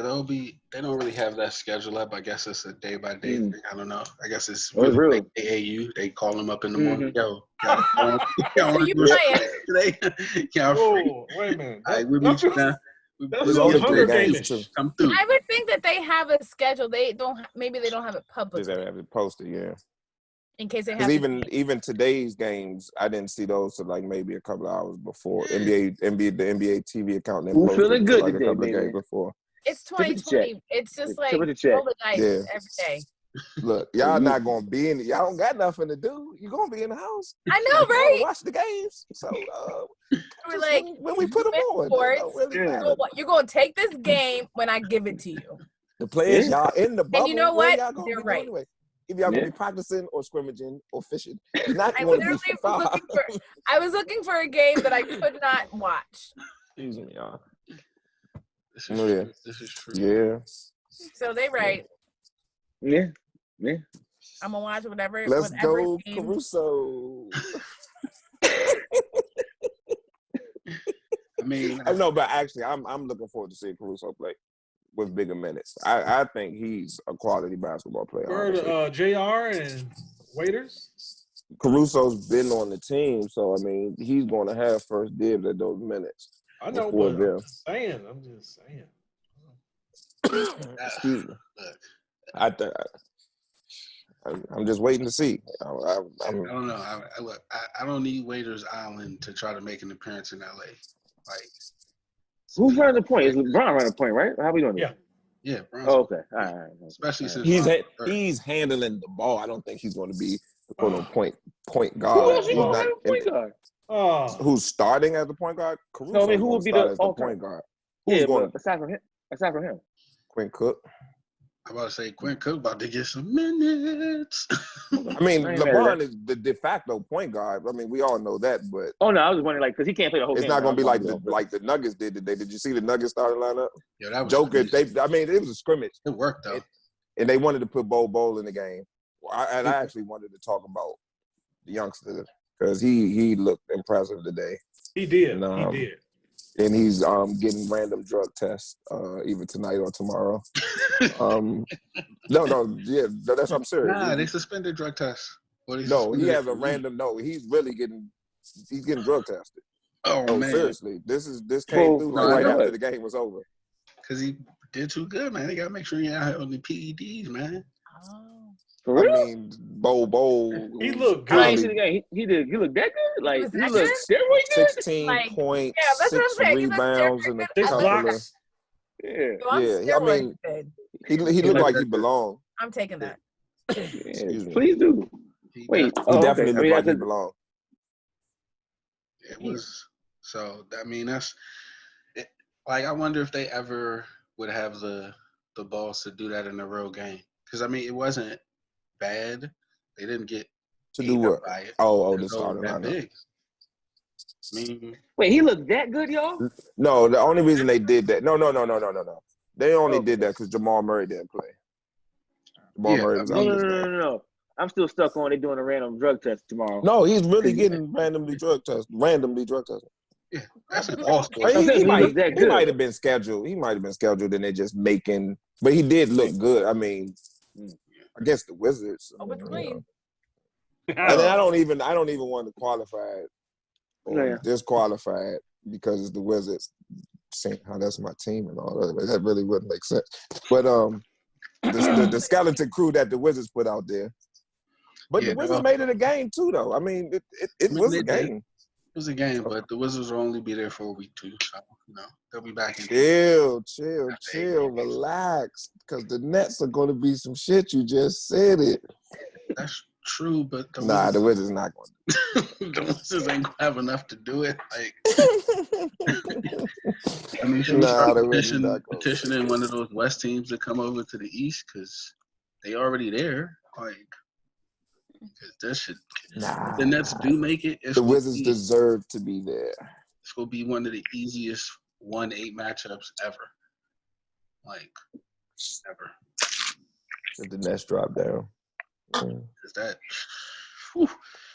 don't really have that schedule up. I guess it's a day by day thing. I don't know. I guess it's really like AAU. They call them up in the morning. Yo, you playing? Wait a minute. We meet you now. That's only Hunger Games. Come through. I would think that they have a schedule. Maybe they don't have it publicly. They have it posted, in case they have. Because even today's games, I didn't see those till like maybe a couple of hours before. the NBA TV account. Who's feeling good like today, a couple baby? of games before. It's 2020. It's just like roll the dice every day. Look, y'all not gonna be in it. Y'all don't got nothing to do. You gonna be in the house. I know, right? Watch the games. So we're like, when we put them on, you're gonna take this game when I give it to you. The players, y'all in the bubble. And you know what? They're right. Anyway. If y'all gonna be practicing or scrimmaging or fishing, you're not I going to literally be for I was looking for a game that I could not watch. Excuse me, y'all. This is true. Yeah. So they right. Yeah. I'm gonna watch whatever. Let's go, Caruso. I mean, no, but actually, I'm looking forward to seeing Caruso play with bigger minutes. I think he's a quality basketball player. Heard JR and Waiters. Caruso's been on the team, so I mean, he's going to have first dibs at those minutes. I know, but I'm just saying. Excuse me. I'm just waiting to see. I don't know. I don't need Waiters Island to try to make an appearance in LA. Like, who's running the point? Is LeBron running the point, right? How are we doing? Yeah. Okay. All right. Especially since he's handling the ball. I don't think he's going to be point guard. Who's starting as the point guard? Caruso. So, who would be the point guard? Who's going aside from him? Quinn Cook. I'm about to say Quinn Cook about to get some minutes. I mean, LeBron is the de facto point guard. I mean, we all know that, but Oh no, I was wondering because he can't play the whole game. It's not going to be like the Nuggets did today. Did you see the Nuggets starting lineup? Yeah, that was Joker. crazy. I mean, it was a scrimmage. It worked though, and they wanted to put Bo in the game. I actually wanted to talk about the youngster because he looked impressive today. He did. And, he did. And he's getting random drug tests either tonight or tomorrow. That's I'm serious. Nah, they suspended drug tests. He has a random. No, he's getting drug tested. Oh man, seriously, this came through right after the game was over. Because he did too good, man. They gotta make sure he out here on the PEDs, man. For real? I mean, Bo. He looked good. I ain't seen the game. He looked that good. Like he looked steroid good. 16 points, 6 rebounds, and a 6 couple blocks. Yeah. I mean, he looked like he belonged. I'm taking that. Please do. Wait, he definitely looked like he belonged. It was so. I mean, like I wonder if they ever would have the balls to do that in a real game. Because I mean, it wasn't bad. They didn't get to do what? The starting lineup. Big. I mean, wait, he looked that good, y'all? No, the only reason they did that. No. They only did that because Jamal Murray didn't play. Murray was out this game. No. I'm still stuck on they doing a random drug test tomorrow. No, he's really getting randomly drug tested. Yeah, that's an awful. He might have been scheduled. He might have been scheduled, and they're just making. But he did look good. I mean, against the Wizards. Clean. And then I don't even want to qualify it or disqualify it because it's the Wizards. Saying how that's my team and all that really wouldn't make sense. But the skeleton crew that the Wizards put out there. But the Wizards made it a game too, though. I mean, it was a game. It was a game, but the Wizards will only be there for a week too. So they'll be back in. Chill, relax, because the Nets are going to be some shit. You just said it. That's true, but the Wizards not going to. The Wizards ain't going to have enough to do it. Like, I mean, should we petitioning one of those West teams to come over to the East because they already there? Like, because that shit. The Nets do make it. The Wizards deserve to be there. It's going to be one of the easiest 1-8 matchups ever. Like, ever. If the Nets drop down. Is that?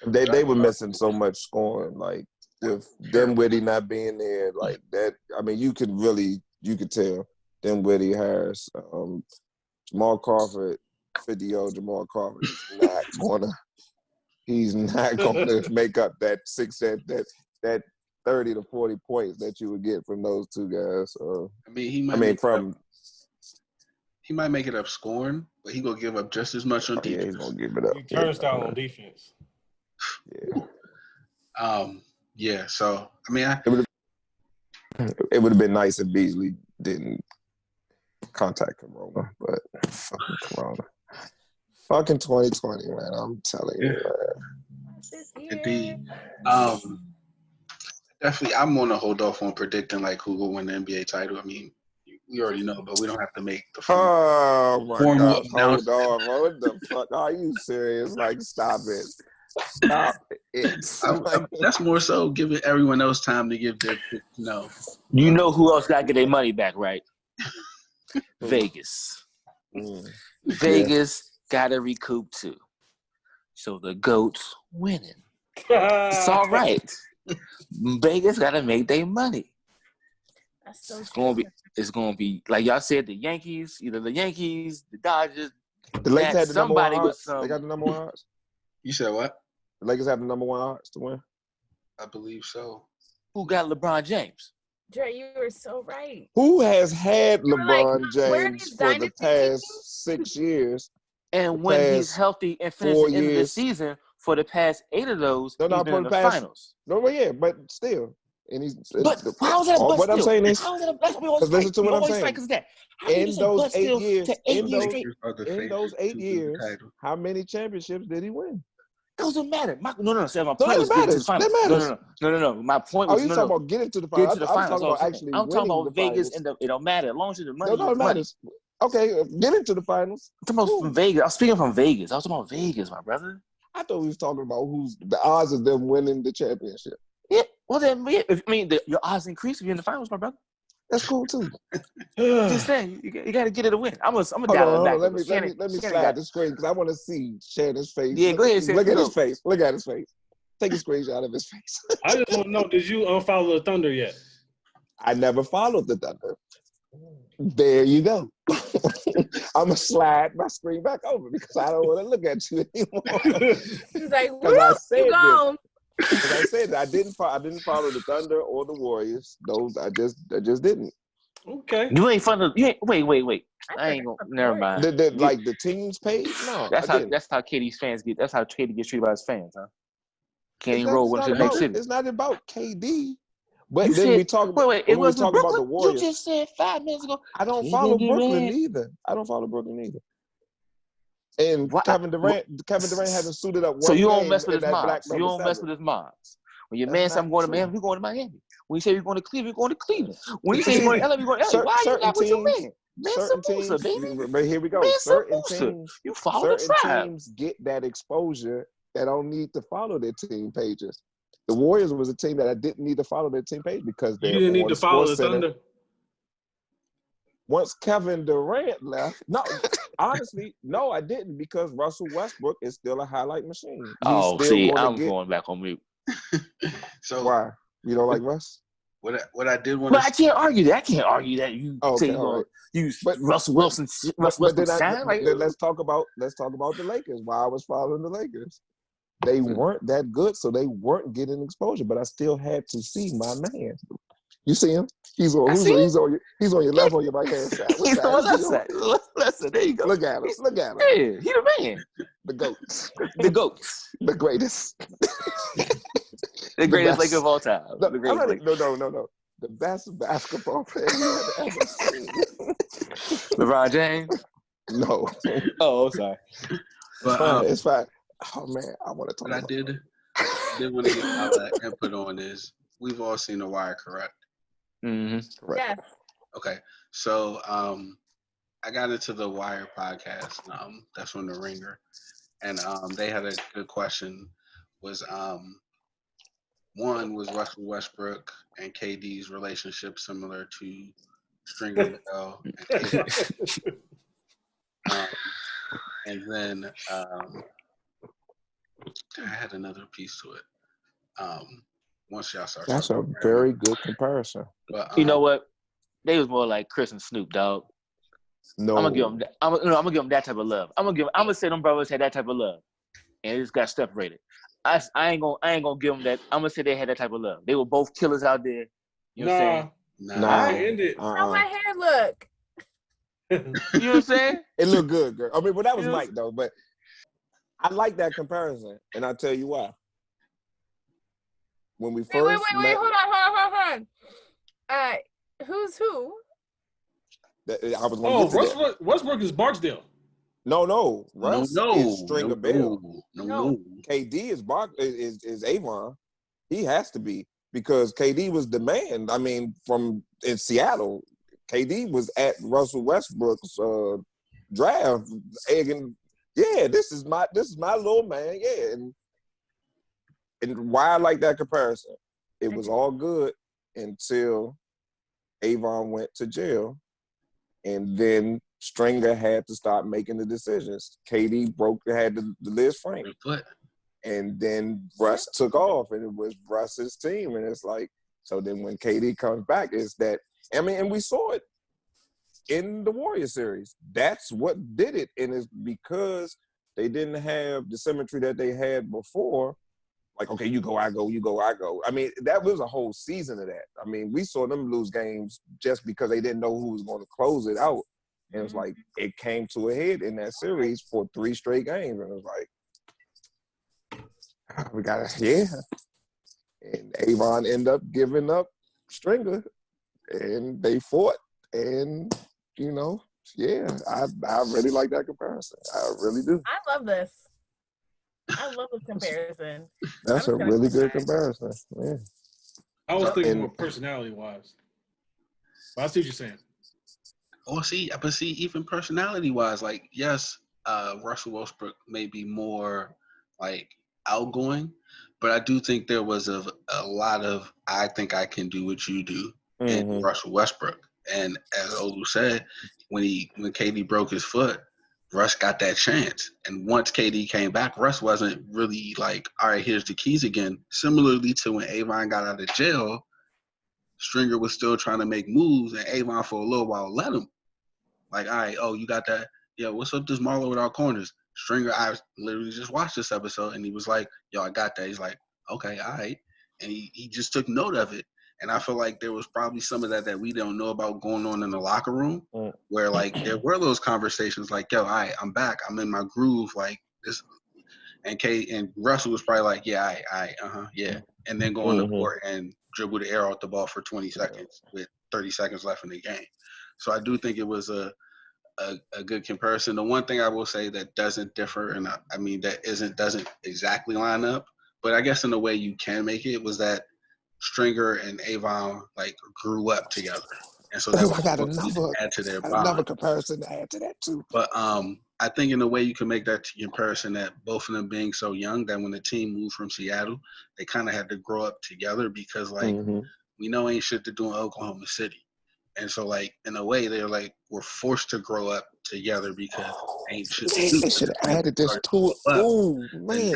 They were missing so much scoring, like with Dinwiddie not being there, like that. I mean, you could tell Dinwiddie, Harris, Jamal Crawford, 50-year-old Jamal Crawford he's not gonna make up that 30 to 40 points that you would get from those two guys. He might make it up scoring, but he gonna give up just as much on defense. Yeah, he's gonna give it up. He turns down on defense. Yeah. So I mean, it would have been nice if Beasley didn't contact Corona, but fucking Corona, fucking 2020, man. I'm telling you, man. Indeed. Definitely, I'm gonna hold off on predicting like who will win the NBA title. I mean, we already know, but we don't have to make the formal hold on. What the fuck? Are you serious? Like, stop it. Stop it. That's more so giving everyone else time to give their no. You know who else got to get their money back, right? Vegas. Vegas got to recoup too. So the GOAT's winning. It's all right. Vegas got to make their money. That's so It's gonna be like y'all said. The Yankees, either the Yankees, the Dodgers. The Lakers had the number one odds. They got the number one odds. You said what? The Lakers have the number one odds to win. I believe so. Who got LeBron James? Dre, you were so right. Who has had LeBron James for the past 6 years? And when he's healthy and finishes the end of the season, for the past 8 of those, he's been in the finals. No, yeah, but still. And he's how's that? What I'm saying is, listen to what I'm saying. In those 8 years, how many championships did he win? Doesn't matter. My point was getting to the finals. No. My point was you talking about getting to the finals? I'm talking about Vegas. It don't matter as long as the money. No, it matters. Okay, get into the finals. I'm talking about from Vegas. I'm speaking from Vegas. I was talking about Vegas, my brother. I thought we was talking about who's the odds of them winning the championship. Yeah, well then, your odds increase if you're in the finals, my brother. That's cool too. Just saying, you got to get it a win. I'm a Hold dial it on. back. Let me slide the screen because I want to see Shannon's face. Yeah, go ahead. Look at his face. Look at his face. Take a screenshot of his face. I just want to know: did you unfollow the Thunder yet? I never followed the Thunder. There you go. I'm gonna slide my screen back over because I don't want to look at you anymore. He's like, Because I said you gone. Because I said I didn't follow the Thunder or the Warriors. Those I just didn't. Okay. You ain't fun of you. Wait. I ain't gonna. Never mind. Like the team's page? No, that's how KD's fans get. That's how KD gets treated by his fans, huh? Can't even It's roll into the next city. It's not about KD. But You then said, we talk about wait. It was talk about the Warriors. You just said 5 minutes ago. I don't follow Brooklyn either. And Kevin Durant hasn't suited up. So you don't mess with his moms. You don't mess with his moms. When your man says I'm going to Miami, we're going to Miami. When you say we're going to Cleveland, we're going to Cleveland. When you say you're going to LA, we're going to LA. Why are you not with your man? Certain teams, baby. But here we go. Certain teams, you follow the tribe. Teams get that exposure that don't need to follow their team pages. The Warriors was a team that I didn't need to follow their team page because they didn't need to follow the Thunder. Once Kevin Durant left, no, honestly, no, I didn't because Russell Westbrook is still a highlight machine. I'm going back on mute. So why? You don't like Russ? What I did want to... But I can't argue that. You say Russell Wilson shine. Then let's talk about the Lakers. Why I was following the Lakers. They weren't that good, so they weren't getting exposure. But I still had to see my man. You see him? He's on your left or your right hand side. He's on my left side. Left side. There you go. Look at him. Yeah, he the man. The GOAT. The The greatest. The greatest Laker of all time. No. The best basketball player you have ever seen. LeBron James? No. Oh, sorry. But, it's fine. Oh man, I want to talk about it. I did want to get our input on is we've all seen The Wire, correct? Mm-hmm. Correct. Yeah. Okay. So I got into the Wire podcast. That's on The Ringer. And they had a good question. Was one was Russell Westbrook and KD's relationship similar to Stringer Bell and KD. And then I had another piece to it. Once y'all start, that's a very good comparison. But, you know what? They was more like Chris and Snoop, dog. No, I'm gonna give them that. I'm gonna give them that type of love. I'm gonna say them brothers had that type of love, and it just got separated. I ain't gonna give them that. I'm gonna say they had that type of love. They were both killers out there. You know what I'm saying? Nah. I ended. How my hair look? You know what I'm saying? It looked good, girl. I mean, well, that was Mike though, but I like that comparison, and I'll tell you why. When we first wait, hold on. Who's who? I was going to get to Westbrook is Barksdale. No. Russ is Stringer Bell. No. KD is Avon. He has to be because KD was the man. I mean, in Seattle, KD was at Russell Westbrook's draft, egging, yeah, this is my little man, yeah. And why I like that comparison, it was all good until Avon went to jail, and then Stringer had to start making the decisions. KD had the Liz Frank, and then Russ took off, and it was Russ's team, and it's like, so then when KD comes back, it's that, I mean, and we saw it in the Warrior series. That's what did it, and it's because they didn't have the symmetry that they had before. Like, okay, you go, I go, you go, I go. I mean, that was a whole season of that. I mean, we saw them lose games just because they didn't know who was going to close it out. And it's like, it came to a head in that series for 3 straight games. And it was like, we got to, yeah. And Avon ended up giving up Stringer, and they fought. And, you know, yeah, I really like that comparison. I really do. I love this. I love this comparison. That's a really good comparison. Yeah. I was thinking more personality-wise. But I see what you're saying. But see, even personality-wise, like, yes, Russell Westbrook may be more like outgoing, but I do think there was a lot of I think I can do what you do in Russell Westbrook. And as Olu said, when KD broke his foot, Russ got that chance. And once KD came back, Russ wasn't really like, all right, here's the keys again. Similarly to when Avon got out of jail, Stringer was still trying to make moves, and Avon for a little while let him. Like, all right, oh, you got that? Yeah, what's up this Marlo with our corners? Stringer, I literally just watched this episode, and he was like, yo, I got that. He's like, okay, all right. And he just took note of it. And I feel like there was probably some of that we don't know about going on in the locker room, where, like, there were those conversations like, yo, all right, I'm back. I'm in my groove, like this. And Russell was probably like, yeah, all right, yeah. And then go on the court and dribble the air off the ball for 20 seconds with 30 seconds left in the game. So I do think it was a good comparison. The one thing I will say that doesn't differ, and I mean that doesn't exactly line up, but I guess in a way you can make it, was that Stringer and Avon like grew up together, and so that was I got to add to their bond. another comparison to add to that too. But I think in a way you can make that comparison that both of them being so young that when the team moved from Seattle, they kind of had to grow up together because like we know ain't shit to do in Oklahoma City. And so, like, in a way, they're like, we're forced to grow up together because ain't shit to do. They should have added this to it. Oh, man.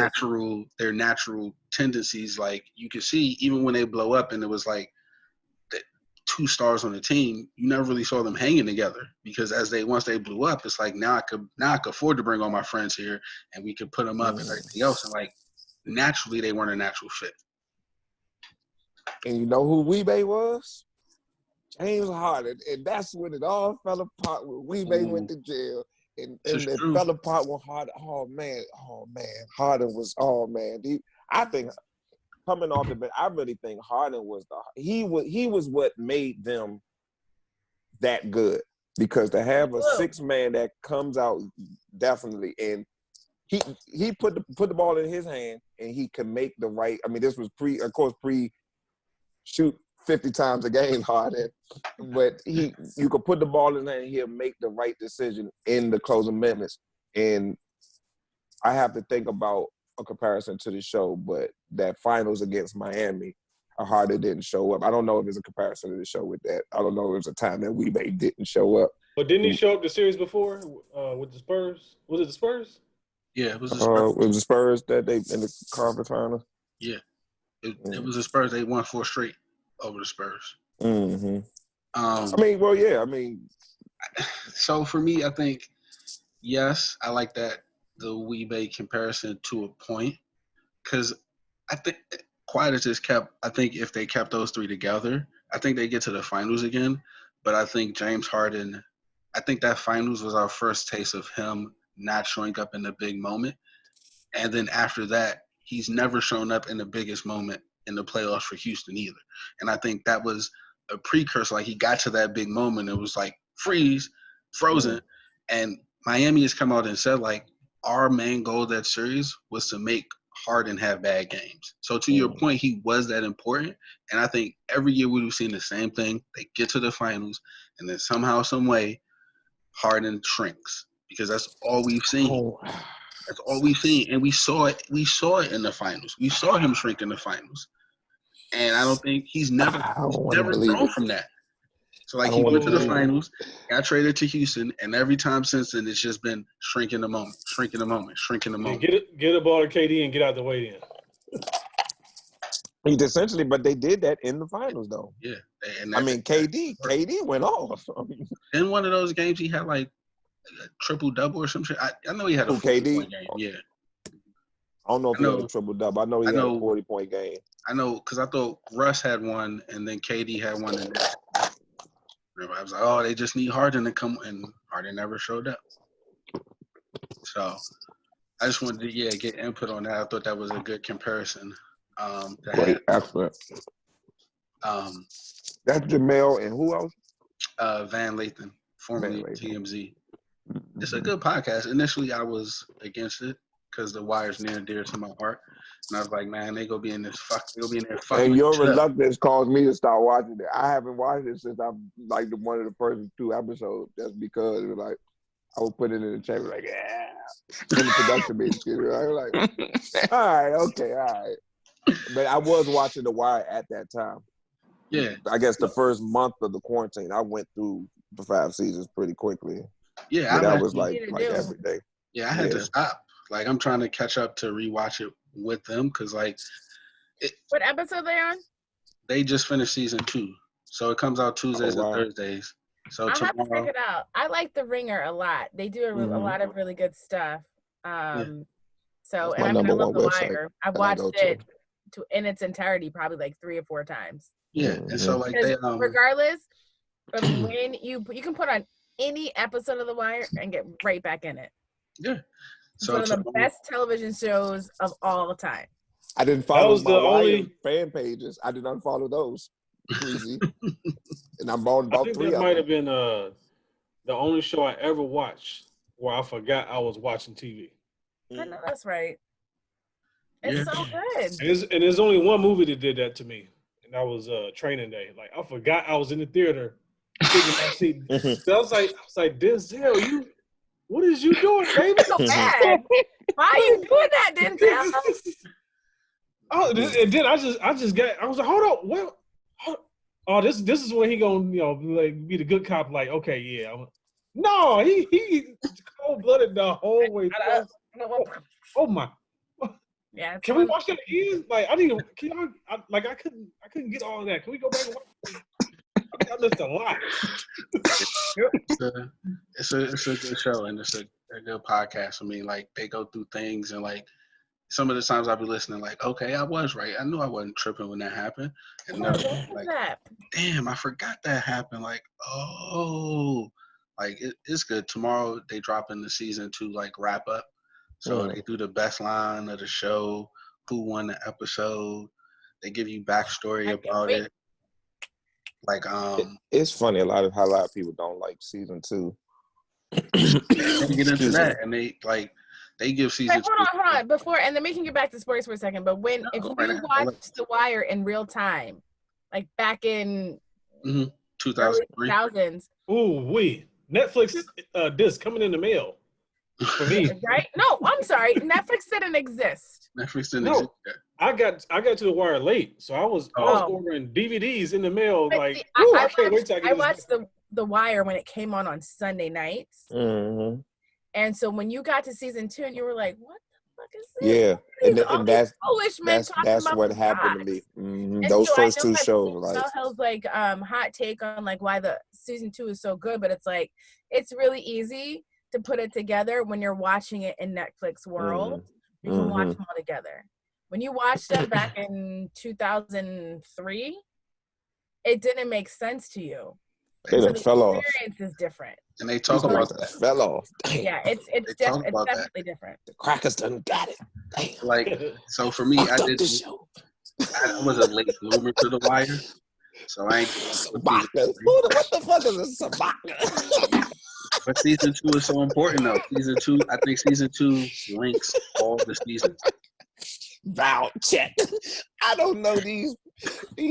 Their natural tendencies, like, you could see even when they blow up and it was like the two stars on the team, you never really saw them hanging together because once they blew up, it's like, now I could afford to bring all my friends here and we could put them up and everything else. And, like, naturally, they weren't a natural fit. And you know who Weebay was? James Harden, and that's when it all fell apart when Weebay went to jail, and it fell apart when Harden. Oh man, Harden was I think coming off the bench, I really think Harden was he was what made them that good because to have a 6-man that comes out definitely, and he put the ball in his hand and he can make the right. I mean, this was pre shoot 50 times a game, Harden, but you could put the ball in there and he'll make the right decision in the closing minutes. And I have to think about a comparison to the show, but that finals against Miami, Harden didn't show up. I don't know if there's a comparison to the show with that. I don't know if there's a time that Weebay didn't show up. But didn't he show up the series before with the Spurs? Was it the Spurs? Yeah, it was the Spurs. It was the Spurs that they in the conference finals. Yeah, it was the Spurs. They won 4 straight over the Spurs. So for me, I think yes, I like that the Weebay comparison to a point because I think I think if they kept those 3 together, I think they get to the finals again. But I think James Harden, I think that finals was our first taste of him not showing up in the big moment. And then after that, he's never shown up in the biggest moment in the playoffs for Houston either. And I think that was a precursor. Like he got to that big moment. It was like frozen. And Miami has come out and said like, our main goal of that series was to make Harden have bad games. So to your point, he was that important. And I think every year we've seen the same thing. They get to the finals and then somehow, some way, Harden shrinks because that's all we've seen. That's all we've seen. And we saw it in the finals. We saw him shrink in the finals. And I don't think he's never grown from that. So like he went to the finals, got traded to Houston, and every time since then it's just been shrinking the moment. Yeah, get the ball to KD and get out the way then. He's essentially, but they did that in the finals though. Yeah. KD went off. In one of those games he had like a triple-double or some shit. I know he had a 40-point game. Yeah. I don't know if he had a triple-double. I know he had a 40-point game. I know because I thought Russ had one and then KD had one. And I was like, oh, they just need Harden to come, and Harden never showed up. So I just wanted to get input on that. I thought that was a good comparison. Great, excellent. That's Jamel and who else? Van Lathan, formerly TMZ. It's a good podcast. Initially, I was against it because The Wire's near and dear to my heart. And I was like, man, they go be in there fucking. And your shit up. reluctance caused me to start watching it. I haven't watched it since I'm like one of the first 2 episodes. Just because it was like I would put it in the chat, like, yeah, in the production meeting. I was like, all right, okay, all right. But I was watching The Wire at that time. Yeah. I guess the first month of the quarantine, I went through the 5 seasons pretty quickly. Yeah, that was like every day. Yeah, I had to stop. Like, I'm trying to catch up to rewatch it with them because, like, what episode they on? They just finished season 2, so it comes out Tuesdays and Thursdays. So I'll have to check it out. I like The Ringer a lot. They do a lot of really good stuff. So, and I love The Wire. I've watched it in its entirety probably like 3 or 4 times. Yeah, and so like they regardless of when you can put on any episode of The Wire and get right back in it. Yeah. It's one of the best television shows of all time. I didn't follow my Wire fan pages. I didn't unfollow those. Easy. And I'm on about 3 of them. That might have been the only show I ever watched where I forgot I was watching TV. I know that's right. It's so good. And there's only one movie that did that to me, and that was Training Day. Like, I forgot I was in the theater sitting in my seat. So I was like, Denzel, what is you doing, baby? So bad. Why are you doing that, Denzel? And then I was like, hold on, what? Oh, this is when he gonna like be the good cop. Like, okay, yeah. No, he cold blooded the whole way. Oh my. Yeah. Can we watch that again? Like, I couldn't get all of that. Can we go back and watch it? I missed a lot. It's a good show, and it's a good podcast. I mean, like, they go through things, and like some of the times I'll be listening, like, okay, I was right. I knew I wasn't tripping when that happened. And like, damn, I forgot that happened. Like, oh, like it's good. Tomorrow they drop in the season 2 like wrap up. So they do the best line of the show, who won the episode. They give you backstory about it. Like, it's funny how a lot of people don't like season 2. They get into that, and they give season 2. Hold on. Before, and then we can get back to sports for a second. But if you watch The Wire in real time, like back in 2003, 2000s. Ooh, Netflix disc coming in the mail for me. Right? No, I'm sorry. Netflix didn't exist. Netflix didn't exist. I got to The Wire late, so I was ordering DVDs in the mail. But like, I can't wait till I watched The Wire when it came on Sunday nights. Mm-hmm. And so when you got to season 2, and you were like, "What the fuck is Yeah, this?" and that's what happened to me. Mm-hmm. Those first 2 shows, like, Hell's like hot take on like why the season 2 is so good, but it's like it's really easy to put it together when you're watching it in Netflix world. You can watch them all together. When you watched them back in 2003, it didn't make sense to you. They done fell off. The experience is different. And they talk about that. Fell off. Yeah, it's definitely different. The crackers done got it. Damn. Like, so for me, I was a late bloomer to The Wire, so I ain't. What the fuck is a sabaka? But season 2 is so important, though. Season 2, I think season 2 links all the seasons. Vowel check. I don't know these what's the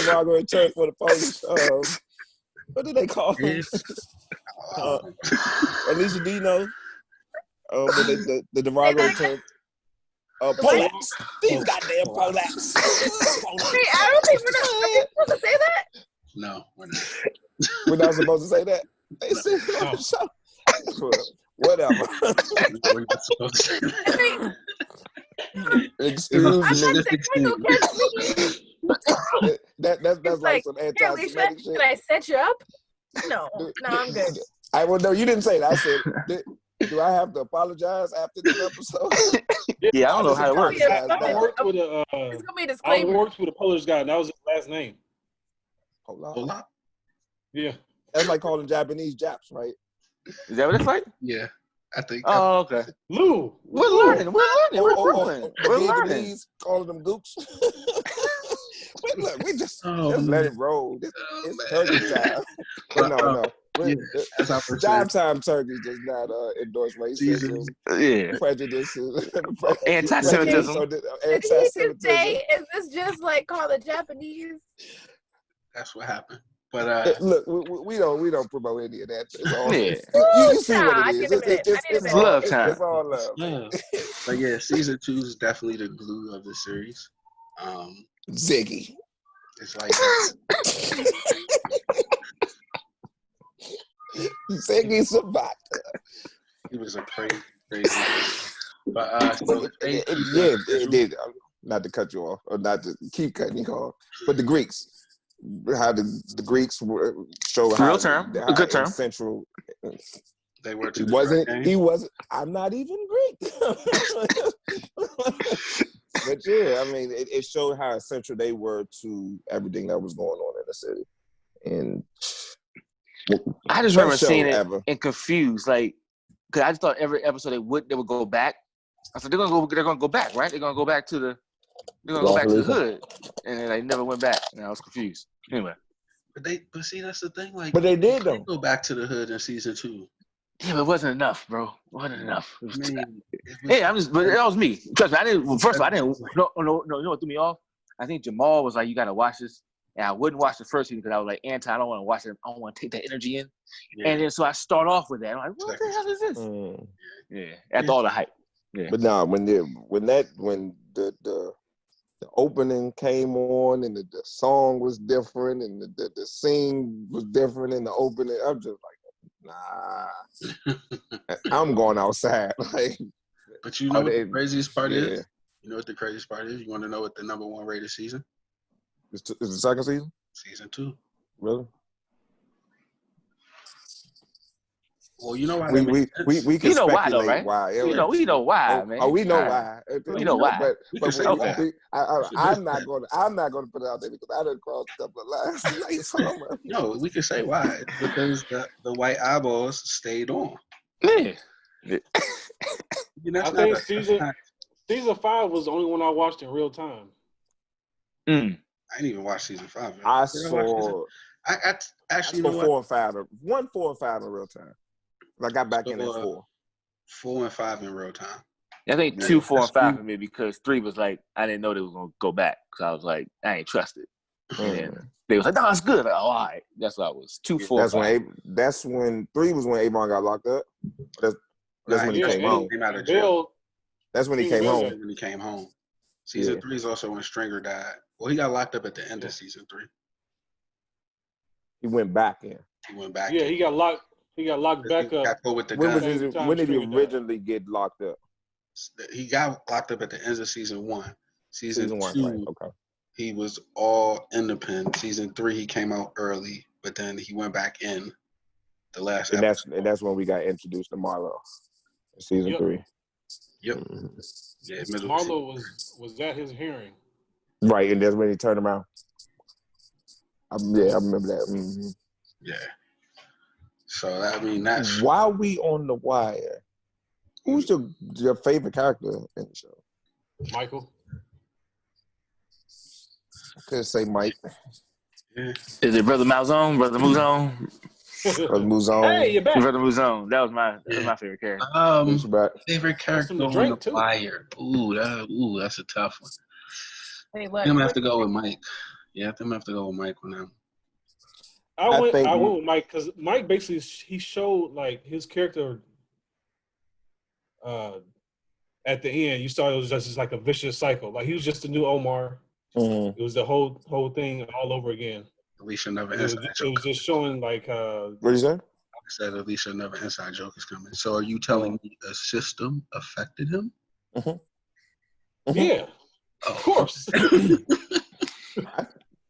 derogatory term for the police? What do they call them? Alicia, do you know? The derogatory term. Polaps. These goddamn polaps. Wait, I don't think we're not supposed to say that. No, we're not. We're not supposed to say that. They said on the show. Whatever. We're not supposed to say that. Excuse me. That's like some anti-Semitic shit. Did I set you up? No, I'm good. No, you didn't say that. I said, do I have to apologize after this episode? Yeah, I don't know how it works. I worked with a Polish guy, and that was his last name. Hola. Yeah. That's like calling Japanese Japs, right? Is that what it's like? Yeah, I think. Oh, okay. Lou. We're learning. We're growing. We're learning. Calling them gooks. We just let it roll. It's turkey time. No. Yeah, as I was saying, Jive Time Turkeys does not endorse racism, prejudice, anti-Semitism. Did he just say, is this just like call the Japanese? that's what happened. But look, we don't promote any of that. It's all Yeah. you see what it is. It's all love. Yeah. But yeah, season 2 is definitely the glue of the series. Ziggy. It's like Ziggy Sabata. he was a crazy. But so it did. Not to cut you off, or not to keep cutting you off, but the Greeks. How the Greeks show how real term, a good term. Central. They were. He wasn't. I'm not even Greek. But yeah, I mean, it showed how essential they were to everything that was going on in the city. And I just remember seeing it and confused, like, because I just thought every episode they would go back. I said they're gonna go back, right? They're gonna go back to the hood, and then they never went back, and I was confused. Anyway, but see, that's the thing. Like, but they did though. Go back to the hood in season 2. Yeah, but it wasn't enough, bro. It wasn't enough. But that was me. Trust me, I didn't. Well, first of all, I didn't. No. You know what threw me off? I think Jamal was like, "You got to watch this," and I wouldn't watch the first season because I was like, "Anti, I don't want to watch it. I don't want to take that energy in." Yeah. And then so I start off with that. I'm like, "What the hell is this?" Yeah, after all the hype. Yeah. But nah, when the opening came on and the song was different and the scene was different in the opening, I'm just like, nah, I'm going outside. Like, but you know what the craziest part is? You know what the craziest part is? You want to know what the number 1 rated season? Is the second season? Season 2. Really? Well, you know why we can speculate why. We know why, man. Oh, we know why. We know why. I'm not going to put it out there because I done crossed a couple of lines. No, we can say why. Because the white eyeballs stayed on. Yeah. I think season 5 was the only one I watched in real time. I didn't even watch season 5. Man. I saw. I actually saw 4 and 5. 1, 4, and 5 in real time. I got back in at 4. 4 and 5 in real time. I think 2, 4, and 5 for me because 3 was like I didn't know they was gonna go back because I was like I ain't trusted. And they was like, no, it's good. Like, all right, that's what I was. 2, 4. That's when 3 was when Avon got locked up. That's when he came home. Came out of jail. That's when he came home. When he came home. Season 3 is also when Stringer died. Well, he got locked up at the end of season 3. He went back in. Yeah, he got locked. He got locked back up. When did he originally get locked up? He got locked up at the end of season 1. Season 1, 2, right? Okay. He was all independent. Season 3, he came out early, but then he went back in the last episode. And that's when we got introduced to Marlo. Season 3. Yep. Yeah, Marlo was at his hearing. Right, and that's when he turned around. I remember that. Mm-hmm. Yeah. So that's while we on the wire. Who's your favorite character in the show? Michael. I could say Mike. Yeah. Is it Brother Malzone? Brother Mouzone? Brother Mouzone. Hey, you're back. Brother Mouzone. That was my favorite character. Favorite character on the wire. Ooh, that's a tough one. Hey, I'm gonna have to go with Mike. Yeah, I'm gonna have to go with Mike on that. I went with Mike because Mike basically he showed like his character. At the end, you saw it was just like a vicious cycle. Like he was just a new Omar. Mm-hmm. It was the whole thing all over again. Alicia never It was just showing like. What did you say? I said Alicia never inside joke is coming. So are you telling me the system affected him? Mm-hmm. Mm-hmm. Yeah, of course.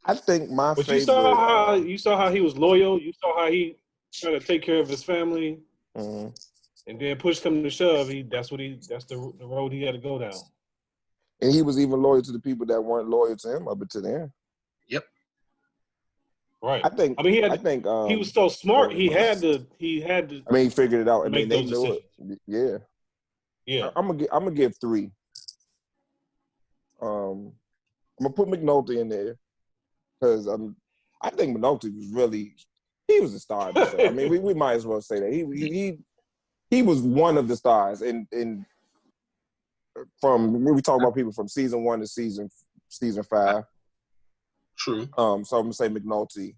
I think my favorite. You saw how he was loyal. You saw how he tried to take care of his family. Mm-hmm. And then push come to shove, that's the road he had to go down. And he was even loyal to the people that weren't loyal to him up until then. Yep. Right. I think he was so smart. He had to. I mean, he figured it out. I mean, they knew it. Yeah. Yeah. I'm gonna give 3. I'm gonna put McNulty in there because I think McNulty was really. he was a star of the show. I mean, we might as well say that he was one of the stars. And from when we talk about people from season 1 to season 5. True. So I'm gonna say McNulty,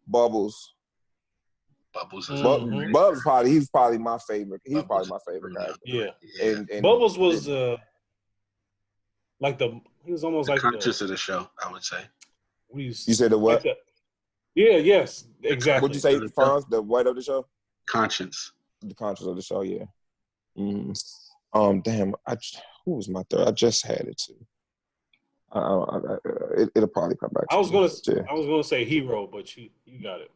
Bubbles. Bubbles is Bubbles he's probably my favorite. He's probably my favorite guy. Yeah. And Bubbles was he was almost the like conscious of the show, I would say. You said the what? Like yes, exactly. What'd you say, Franz? The what of the show? Conscience. The conscience of the show, yeah. Mm-hmm. Damn, who was my third? I just had it too. It'll probably come back. I was gonna say Hero, but you got it.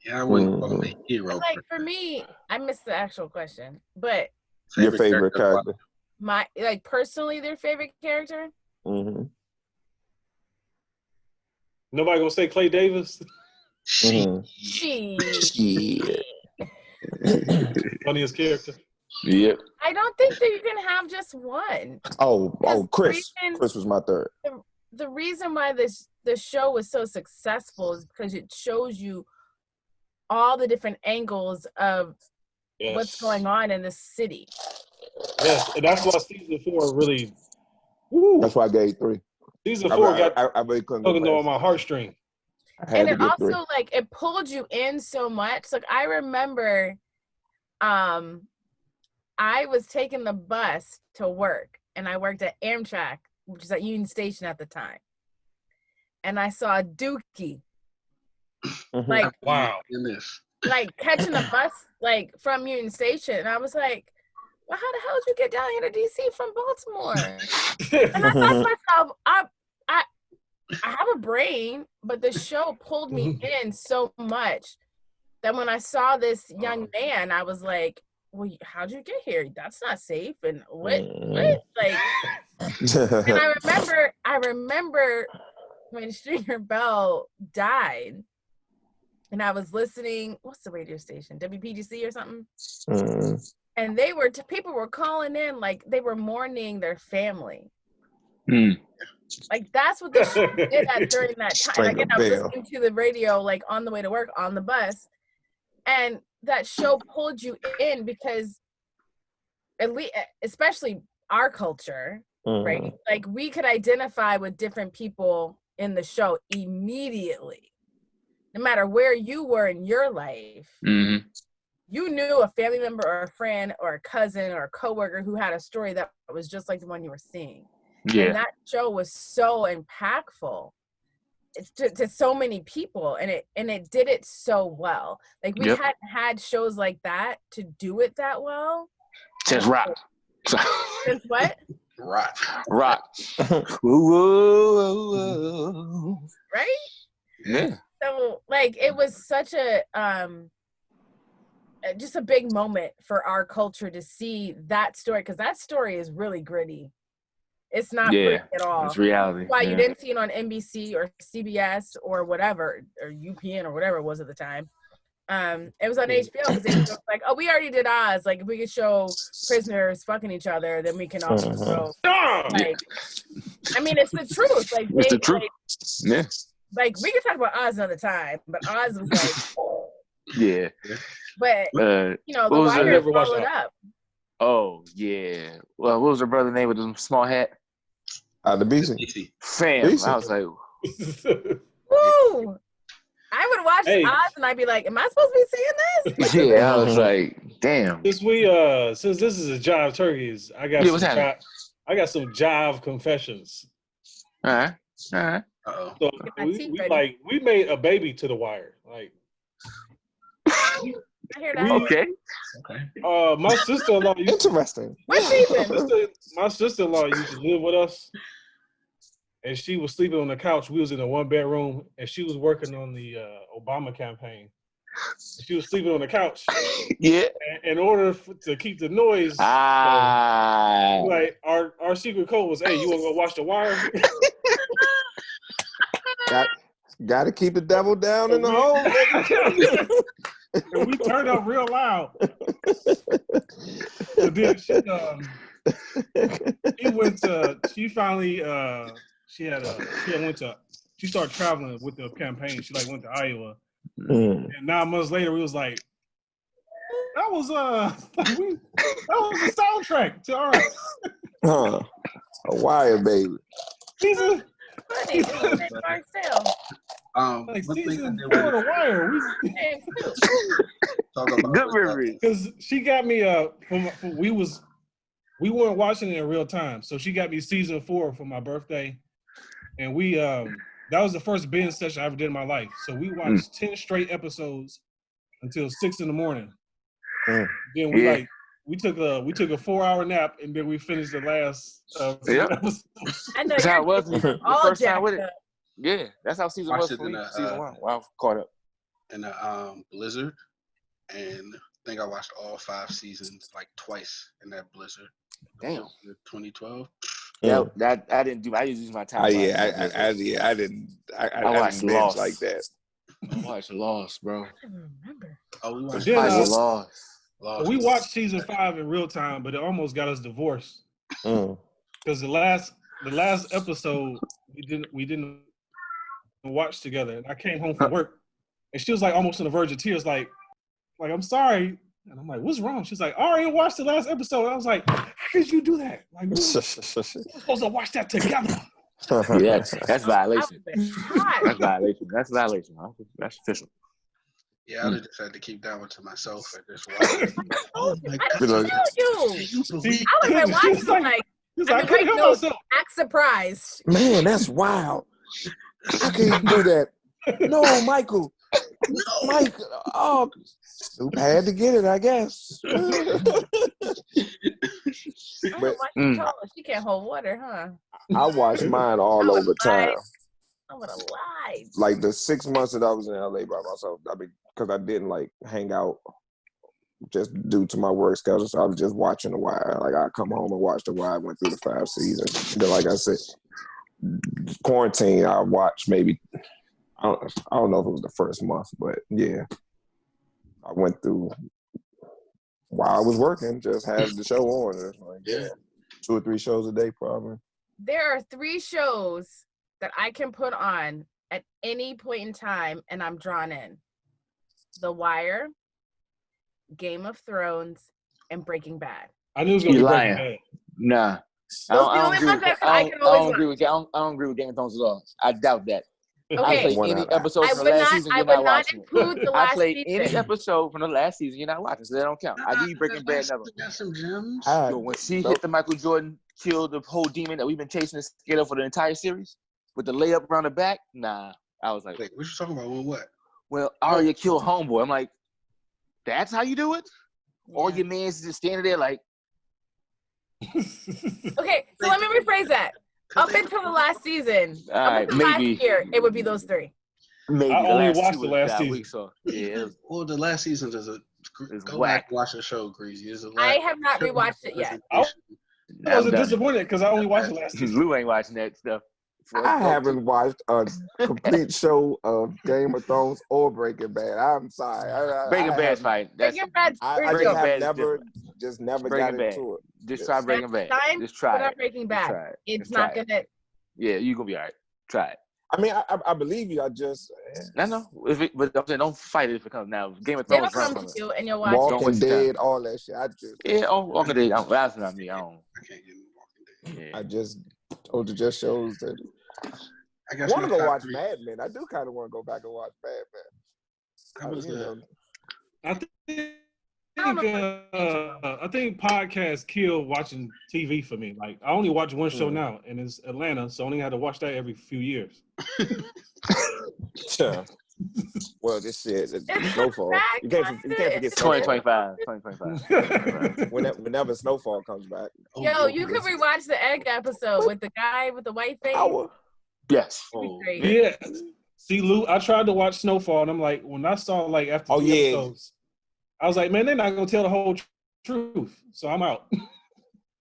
Yeah, I wouldn't call him a hero. Like for me, I missed the actual question, but your favorite character. My personally, their favorite character. Mm-hmm. Nobody gonna say Clay Davis. Shit. Funniest character. Yep. I don't think that you can have just one. Chris. Chris was my third. The reason why the show was so successful is because it shows you all the different angles of what's going on in the city. Yes, and that's why season 4 really. Woo, that's why I gave 3. Season 4 got I really couldn't talking on my heartstring. And it also 3. It pulled you in so much. Like I remember, I was taking the bus to work, and I worked at Amtrak, which is at Union Station at the time. And I saw Dookie, like wow, like catching the bus like from Union Station, and I was like, "Well, how the hell did you get down here to DC from Baltimore?" And I thought to myself, I have a brain, but the show pulled me in so much that when I saw this young man, I was like, well, how'd you get here? That's not safe. And what? Like, and I remember when Stringer Bell died, and I was listening. What's the radio station? WPGC or something? And people were calling in like they were mourning their family. Like that's what the show did during that time. Like, and I was listening to the radio like on the way to work on the bus, and that show pulled you in because at least, especially our culture, right? Like we could identify with different people in the show immediately, no matter where you were in your life. You knew a family member or a friend or a cousin or a coworker who had a story that was just like the one you were seeing. Yeah. And that show was so impactful to so many people, and it did it so well. Like we hadn't had shows like that to do it that well. Since Rock. Since what? Rock. Right? Yeah. So like it was such a just a big moment for our culture to see that story, because that story is really gritty. It's not pretty at all. It's reality. That's why you didn't see it on NBC or CBS or whatever, or UPN or whatever it was at the time. It was on HBO because they were like, oh, we already did Oz. Like, if we could show prisoners fucking each other, then we can also show. Like, I mean, it's the truth. Like, it's the truth. Like, like, we could talk about Oz another time, but Oz was like, But you know, The Wire followed up. Oh yeah. Well, what was her brother's name with the small hat? The BC. Fam. BC. I was like, woo. I would watch Oz and I'd be like, am I supposed to be seeing this? I was like, damn. Since this is a Jive Turkeys, I got some Jive confessions. All right. Uh-oh. So we made a baby to The Wire. Like, I hear that. Okay. My sister-in-law interesting. What season? My sister-in-law used to live with us, and she was sleeping on the couch. We was in a 1-bedroom, and she was working on the Obama campaign. She was sleeping on the couch. Yeah. In order to keep the noise, like our secret code was, "Hey, you want to go watch The Wire?" Got to keep the devil down in the hole. And we turned up real loud. And then she she started traveling with the campaign. She like went to Iowa, Mm. and 9 months later, we was like, that was the soundtrack to our A wire, baby. season. Funny. Marcel. Like one thing I season did 4 want of The Wire. And two. to talk about Good was, memory. Because she got me we weren't watching it in real time, so she got me season 4 for my birthday, and we that was the first binge session I ever did in my life. So we watched 10 straight episodes until 6 in the morning. Mm. Then we took a 4-hour nap, and then we finished the last few episodes. I know That's how it was you're the all first time jacked with it. up. Yeah, that's how season Watched was it for in me. a, Season 1. Wow, caught up. in a blizzard, and I think I watched all 5 seasons like twice in that blizzard. Damn. 2012. That I didn't do. I used to use my time. I didn't watched binge Lost like that. I watched Lost, bro. I don't remember. Oh, we watched Then, Lost. we watched season 5 in real time, but it almost got us divorced because the last episode we didn't watch together, and I came home from work, and she was like almost on the verge of tears, like I'm sorry, and I'm like, what's wrong? She's like, I already watched the last episode. I was like, how could you do that? Like, we're supposed to watch that together. Yeah, that's violation. Hot. That's violation. That's official. Yeah, I just had to keep that one to myself at this point. Oh my Be God. like, You. See, I would have been watching like I couldn't help myself. act surprised. man, that's wild. How can you do that? No, Michael. No, Mike. Oh, Snoop had to get it, I guess. But She can't hold water, huh? I watched mine all over time. I would have lied. Like the 6 months that I was in LA by myself, I mean, because I didn't like hang out just due to my work schedule. So I was just watching The Wire. Like I come home and watch The Wire. I went through the 5 seasons. But like I said, quarantine, I watched maybe, I don't know if it was the first month, but yeah. I went through while I was working, just had the show on. It's like, 2 or 3 shows a day probably. There are 3 shows that I can put on at any point in time and I'm drawn in. The Wire, Game of Thrones, and Breaking Bad. I knew it was going to be Breaking Bad. Nah. I don't agree with Game of Thrones at all. I doubt that. Okay. I play any episode from the last season, you're not watching it. I play any episode from the last season, you're not watching, so that don't count. I give you Breaking Bad never. Got some gems. Yo, when she hit the Michael Jordan, killed the whole demon that we've been chasing to get up for the entire series, with the layup around the back, nah. I was like, wait, what you talking about? What? Well, Arya killed homeboy. I'm like, that's how you do it? Yeah. Or your man's just standing there like. Okay, so let me rephrase that. Up until the last season, maybe last year, it would be those 3. Maybe I only watched the last season. So yeah, well, the last season is go whack. back watch the show, Greasy. I have not rewatched it yet. I wasn't disappointed because I only watched the last season. Lou ain't watching that stuff. I haven't watched a complete show of Game of Thrones or Breaking Bad. I'm sorry. Breaking Bad's fine. Breaking Bad's just never got into it. Just try Breaking Bad. Just try it. Breaking Bad. It's not gonna. Yeah, you're gonna be all right. Try it. I mean, I believe you. I know. But I'm saying, don't fight it if it comes now. Game of Thrones it'll come to you and you'll watch Walking Dead, all that shit. Walking Dead. That's not me. I can't get Walking Dead. Yeah. I just told you just shows that. I want to go watch Mad Men. I do kind of want to go back and watch Mad Men. I think podcasts kill watching TV for me. Like I only watch one show now, and it's Atlanta, so I only had to watch that every few years. Sure. Well, this shit, Snowfall. You can't forget 2025. Whenever Snowfall comes back. Yo, you could rewatch the Egg episode with the guy with the white face. Yes. Yeah. See, Lou, I tried to watch Snowfall, and I'm like, when I saw like after 2 episodes, I was like, man, they're not gonna tell the whole truth, so I'm out.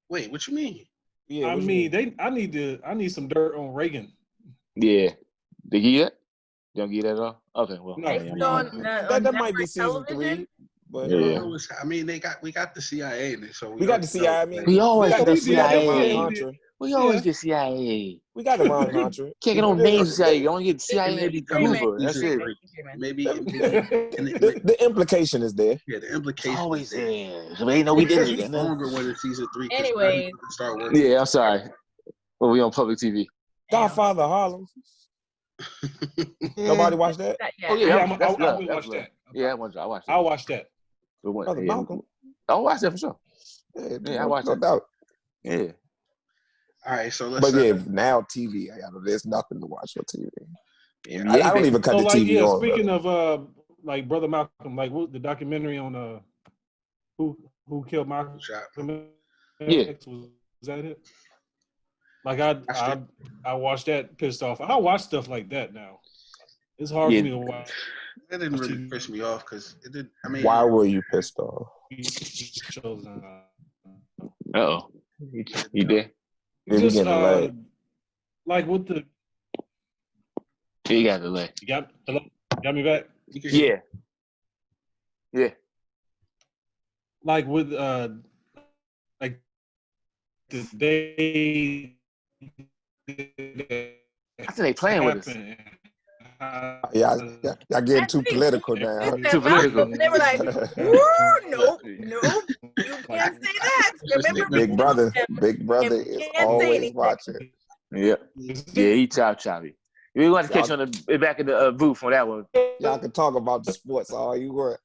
Wait, what you mean? Yeah, I mean, I need some dirt on Reagan. Yeah, they give you that? They don't give you that at all? Okay, well, that might be season 3. But I mean, we got the CIA in it, so we got the CIA. I mean, we always got the CIA. We always get CIA. We got the wrong country. Can't get no names of CIA. You only get It CIA may be and coming Cuba. in That's season it. 3. Maybe The implication is there. yeah, the It's implication. always there. So they know we did it. Longer when it's season 3. Anyway. Start working. Yeah, I'm sorry. Well, we on public TV. Godfather Harlem. Nobody watched that? Oh Yeah, yeah, I that's will love. watch That's that. love. Yeah, I watched that. I'll watch that. Brother Malcolm. I'll watch that for sure. Yeah, I watched no that. doubt. Yeah. All right, so let's. But yeah, now TV, there's nothing to watch on TV. Yeah, I don't even cut the TV on. Speaking of like Brother Malcolm, like what, the documentary on who killed Malcolm Yeah. X, was that it? Like I watched that pissed off. I watch stuff like that now. It's hard for me to watch. It didn't really piss me off because it did. I mean, Why were you pissed off? Uh-oh. You did? Just like with the. You got the leg. You got me back? Yeah. Yeah. Like with like they. I think they playing with us. Yeah, y'all getting too political now. Too political. They were like, nope, you can't say that. Remember, Big brother is always watching. Yeah, he choppy. We're going to catch you on the back of the booth on that one. Y'all can talk about the sports all you want.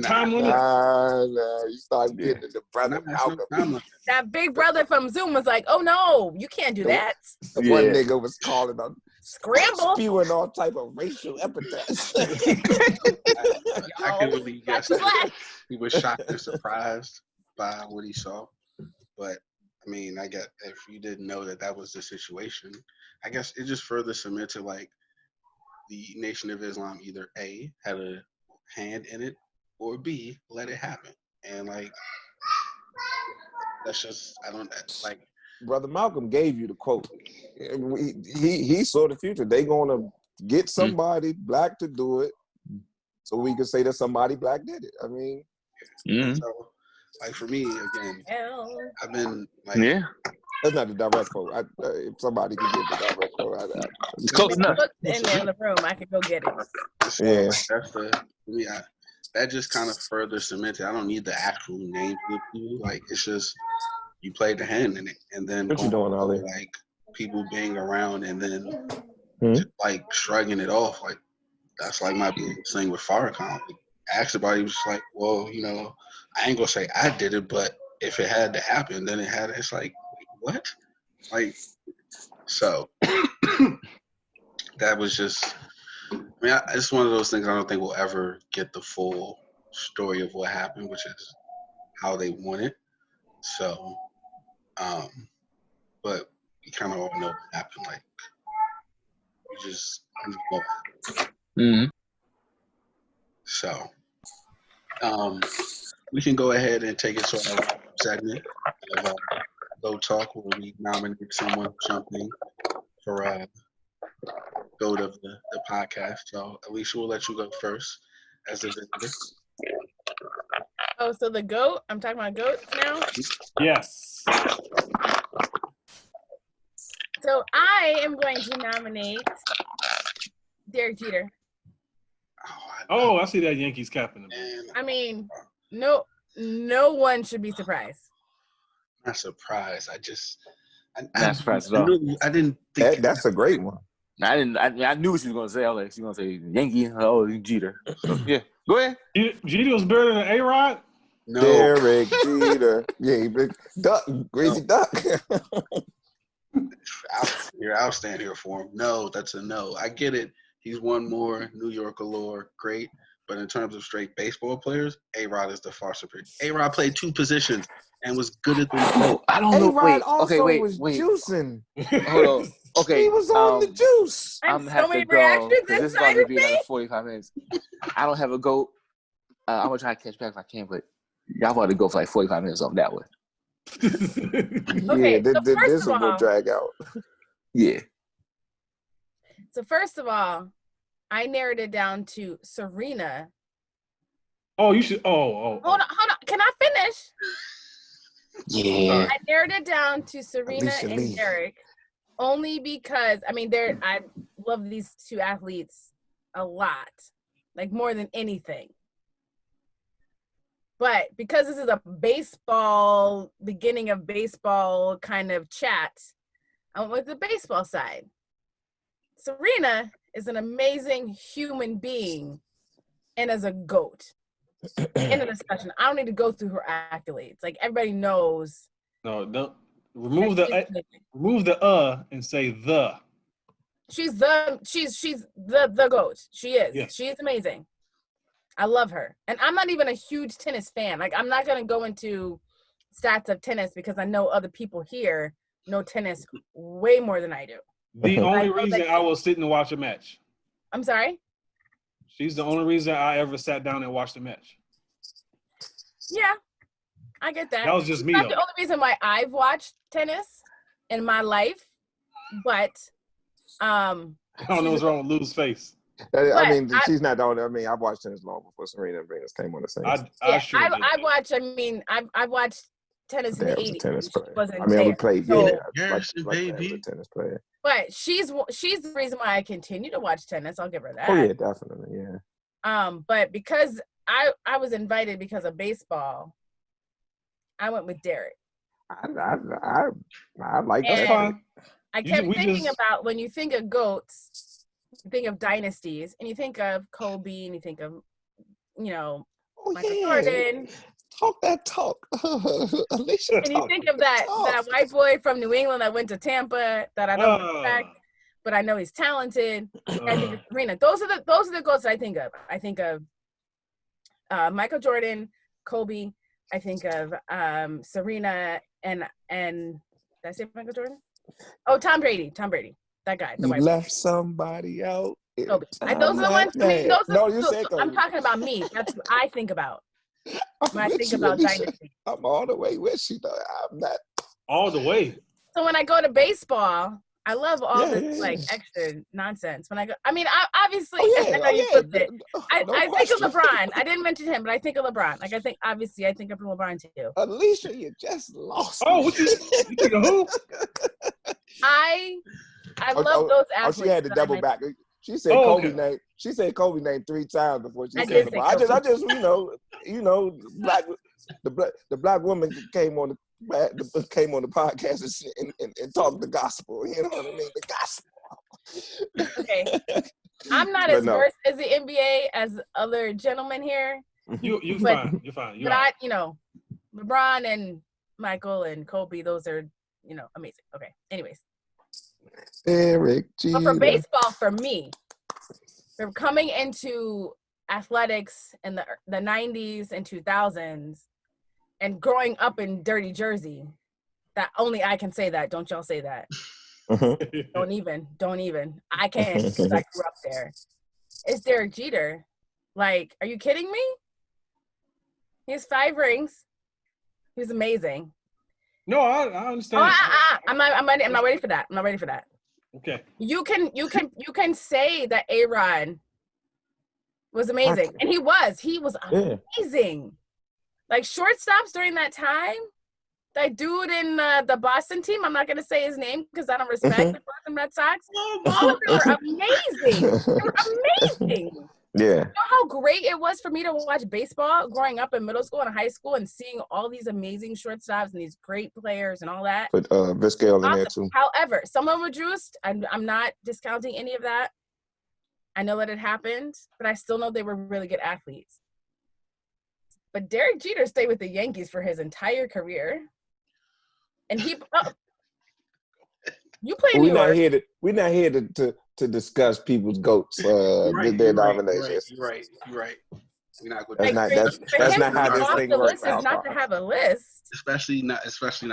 Time limit. You start getting the brother Malcolm. That big brother from Zoom was like, "Oh no, you can't do that." The one nigga was calling on scramble, spewing all type of racial epithets. I can really guess he was shocked and surprised by what he saw. But I mean, I guess if you didn't know that was the situation, I guess it just further cemented like the Nation of Islam either A, had a hand in it, or B, let it happen. And like that's just like Brother Malcolm gave you the quote. He saw the future. They gonna get somebody black to do it, so we can say that somebody black did it. I mean, so like for me again, I've been like, that's not the direct quote. If somebody can get the direct quote, it's close enough. In the room, I could go get it. So, yeah, like, that just kind of further cemented. I don't need the actual names with you. Like it's just you played the hand in it, and then what you doing, A.Lee? Like people being around, and then just, like shrugging it off. Like that's like my biggest thing with Farrakhan. Like, asked about, he was like, well, I ain't gonna say I did it, but if it had to happen, then it had. It's like what? Like so. That was just. I mean, it's one of those things I don't think we'll ever get the full story of what happened, which is how they won it. So, but you kind of all know what happened. Like, you just know. So, we can go ahead and take it to our segment of Go Talk, where we nominate someone or something for GOAT of the podcast. So, Alicia, we'll let you go first as the visitor. Oh, so the GOAT? I'm talking about GOAT now? Yes. So I am going to nominate Derek Jeter. Oh, I see that Yankees cap in him. I mean, no one should be surprised. Not surprised. Not surprised at all. I didn't think that's a great one. I knew what she was gonna say. I was like, she was gonna say Yankee. Oh, Jeter. So, yeah, go ahead. Jeter was better than A-Rod. No. Derek Jeter. Yeah, big duck, crazy duck. I'll stand here for him. No, that's a no. I get it. He's won more New York allure, great. But in terms of straight baseball players, A-Rod is the far superior. A-Rod played two positions and was good at them. I don't know. A-Rod was wait. juicing. Hold on. Okay. He was on the juice. I'm gonna have to go because this is about to be another 45 minutes. I don't have a GOAT. I'm gonna try to catch back if I can, but y'all about to go for like 45 minutes on that one. Okay, yeah, so this one will drag out. Yeah. So first of all, I narrowed it down to Serena. Oh, you should. Oh. Hold on. Can I finish? Yeah. I narrowed it down to Serena Alicia and Lee. Derek only because, I mean, I love these two athletes a lot, like more than anything. But because this is a beginning of baseball kind of chat, I went with the baseball side. Serena is an amazing human being and as a GOAT. In a discussion, I don't need to go through her accolades. Like, everybody knows. No, don't remove the and say the. She's the GOAT. She is. Yes. She is amazing. I love her. And I'm not even a huge tennis fan. Like, I'm not going to go into stats of tennis because I know other people here know tennis way more than I do. The only reason I will sit and watch a match. I'm sorry? She's the only reason I ever sat down and watched a match. Yeah, I get that. That was just me, That's though. the only reason why I've watched tennis in my life. But I don't know what's wrong with Lou's face. I mean, she's not the only. I mean, I've watched tennis long before Serena and Venus came on the scene. I watched. I mean, I watched tennis in the 80s. Tennis player. Wasn't I mean, there. we played. So, Baby. A tennis player. But she's the reason why I continue to watch tennis. I'll give her that. Oh yeah, definitely, yeah. But because I was invited because of baseball, I went with Derek. I like That's that. fine. I kept thinking about when you think of GOATs, you think of dynasties, and you think of Kobe, and you think of, Michael Jordan. Talk that talk. Alicia, and you think of that white boy from New England that went to Tampa that I don't respect, but I know he's talented. I think of Serena. Those are the GOATs I think of. I think of Michael Jordan, Kobe. I think of Serena and did I say Michael Jordan? Oh, Tom Brady. That guy. You left somebody out. Kobe. Those are the ones. I mean, you said Kobe. I'm talking about me. That's what I think about when I think about dynasty. I'm all the way with you, though. I'm not all the way. So when I go to baseball, I love all this like extra nonsense. When I go, I mean, obviously, I know you flipped it. I think of LeBron. I didn't mention him, but I think of LeBron. Like, I think of LeBron too. Alicia, you just lost. Oh, what you think of who? I love those athletes. Oh, she had to double back. She said Kobe name. She said Kobe name 3 times before she said LeBron. I just the black woman came on the podcast and talked the gospel. You know what I mean? The gospel. Okay. I'm not as versed as the NBA as other gentlemen here. You're fine. You're fine. But LeBron and Michael and Kobe, those are, amazing. Okay. Anyways. Eric G. But for baseball, for me, for coming into athletics in the 90s and 2000s and growing up in Dirty Jersey, that only I can say that. Don't y'all say that. Don't even. I can't because I grew up there. It's Derek Jeter. Like, are you kidding me? He has 5 rings. He was amazing. No, I understand. I'm not ready for that. Okay. You can say that A-Rod was amazing. And he was amazing. Like, shortstops during that time, that dude in the Boston team, I'm not going to say his name because I don't respect the Boston Red Sox. They were amazing. They were amazing. Yeah. You know how great it was for me to watch baseball growing up in middle school and high school and seeing all these amazing shortstops and these great players and all that. Put Vizquel in there too. However, some of them were juiced. I'm not discounting any of that. I know that it happened, but I still know they were really good athletes. But Derek Jeter stayed with the Yankees for his entire career. And you play in New York. We're not here to discuss people's GOATs, their nominations. You're right. We're not going. That's not how this thing works. Is not to have a list. Especially not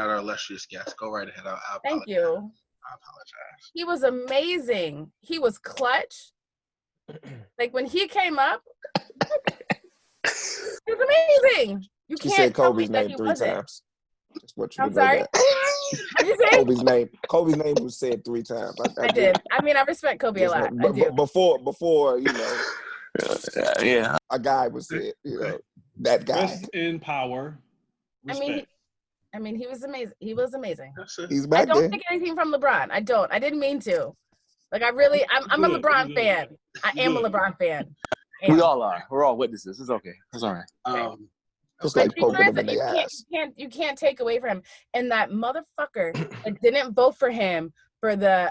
our illustrious guest. Go right ahead. Thank you. I apologize. He was amazing. He was clutch. Like, when he came up, he was amazing. You can't said Kobe's tell me name that 3 times. That's what you I'm sorry. What you say? Kobe's name was said 3 times. I did. I mean, I respect Kobe a lot. I do. Before yeah, a guy was said, that guy. Rest in power. Respect. I mean, he was amazing. He was amazing. He's I back don't there. take anything from LeBron. I don't. I didn't mean to. Like, I'm a LeBron fan. I am a LeBron fan. We all are. We're all witnesses. It's okay. It's all right. Just But like poking them in the ass. you can't take away from him. And that motherfucker that didn't vote for him for the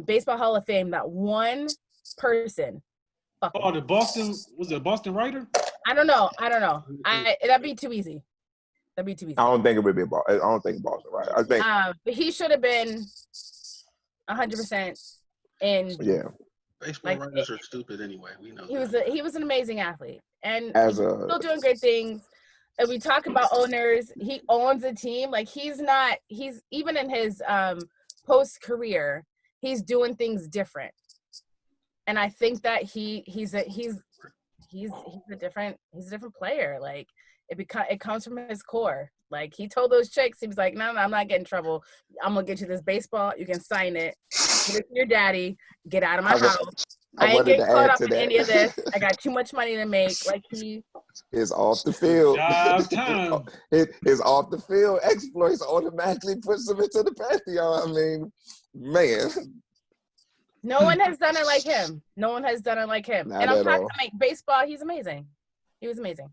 Baseball Hall of Fame, that one person. Oh, was it a Boston writer? I don't know. That'd be too easy. I don't think it would be I don't think Boston, right? I think. But he should have been 100% in. Yeah. Baseball writers are stupid anyway. We know. He was an amazing athlete, and he's still doing great things. And we talk about owners. He owns a team. Like, he's even in his post career, he's doing things different. And I think that he's a different player. Like, it comes from his core. Like, he told those chicks, he was like, no, I'm not getting in trouble. I'm gonna get you this baseball. You can sign it. Give it to your daddy. Get out of my house. I ain't getting caught up in any of this. I got too much money to make. Like, he is off the field. Jive time. His off the field exploits automatically puts him into the pantheon. I mean, man. No one has done it like him. Not and I'm talking like baseball. He's amazing. He was amazing.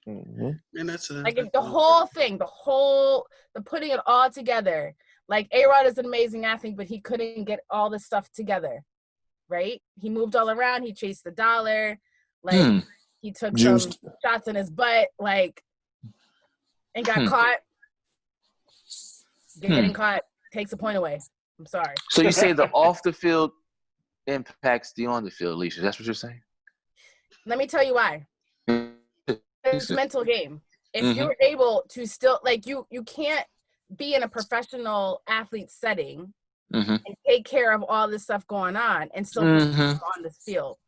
Mm-hmm. And that's like the whole thing, the putting it all together. Like, A-Rod is an amazing athlete, but he couldn't get all this stuff together, right? He moved all around. He chased the dollar. Like, he took some shots in his butt, like, and got caught. Getting caught takes a point away. I'm sorry. So you say the off the field impacts the on the field, Alicia. That's what you're saying? Let me tell you why. It's a mental game. If you're able to still, like, you can't be in a professional athlete setting and take care of all this stuff going on and still on this field.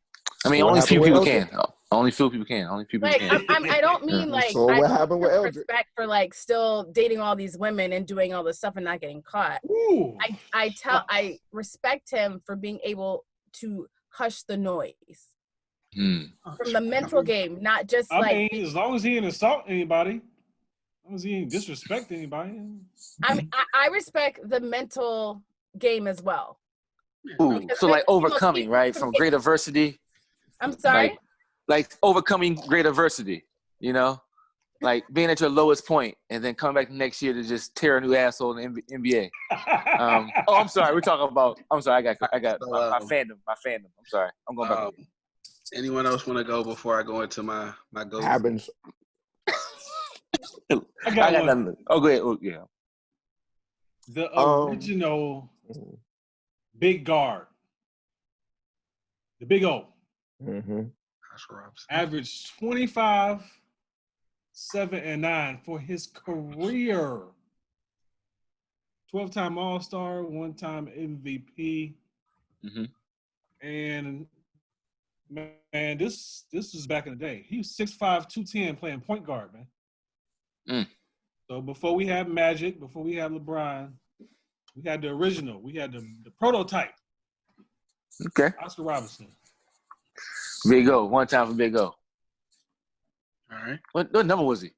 I mean, only few people can. Only few people can. Like, I don't mean like so what happened with Eldrick? Respect for, like, still dating all these women and doing all this stuff and not getting caught. Ooh. I respect him for being able to hush the noise from the mental game, not just I mean, as long as he ain't assault anybody, as long as he ain't disrespect anybody. I respect the mental game as well. Ooh, so like overcoming, right? From great adversity. I'm sorry? Like overcoming great adversity, you know? Like being at your lowest point and then come back next year to just tear a new asshole in the NBA. I'm sorry. We're talking about – I'm sorry. I got my fandom. I'm sorry. I'm going back. Anyone else want to go before I go into my go? Happens. I got one. Nothing. Oh, go ahead. Oh, yeah. The original big guard. The big O. Mm-hmm. Averaged 25, 7, and 9 for his career. 12-time All-Star, 1-time MVP. Mm-hmm. And man, this was back in the day. He was 6'5", 210 playing point guard, man. So before we had Magic, before we had LeBron, we had the original. We had the prototype. Okay. Oscar Robertson. Big O. One time for Big O. All right. What number was he?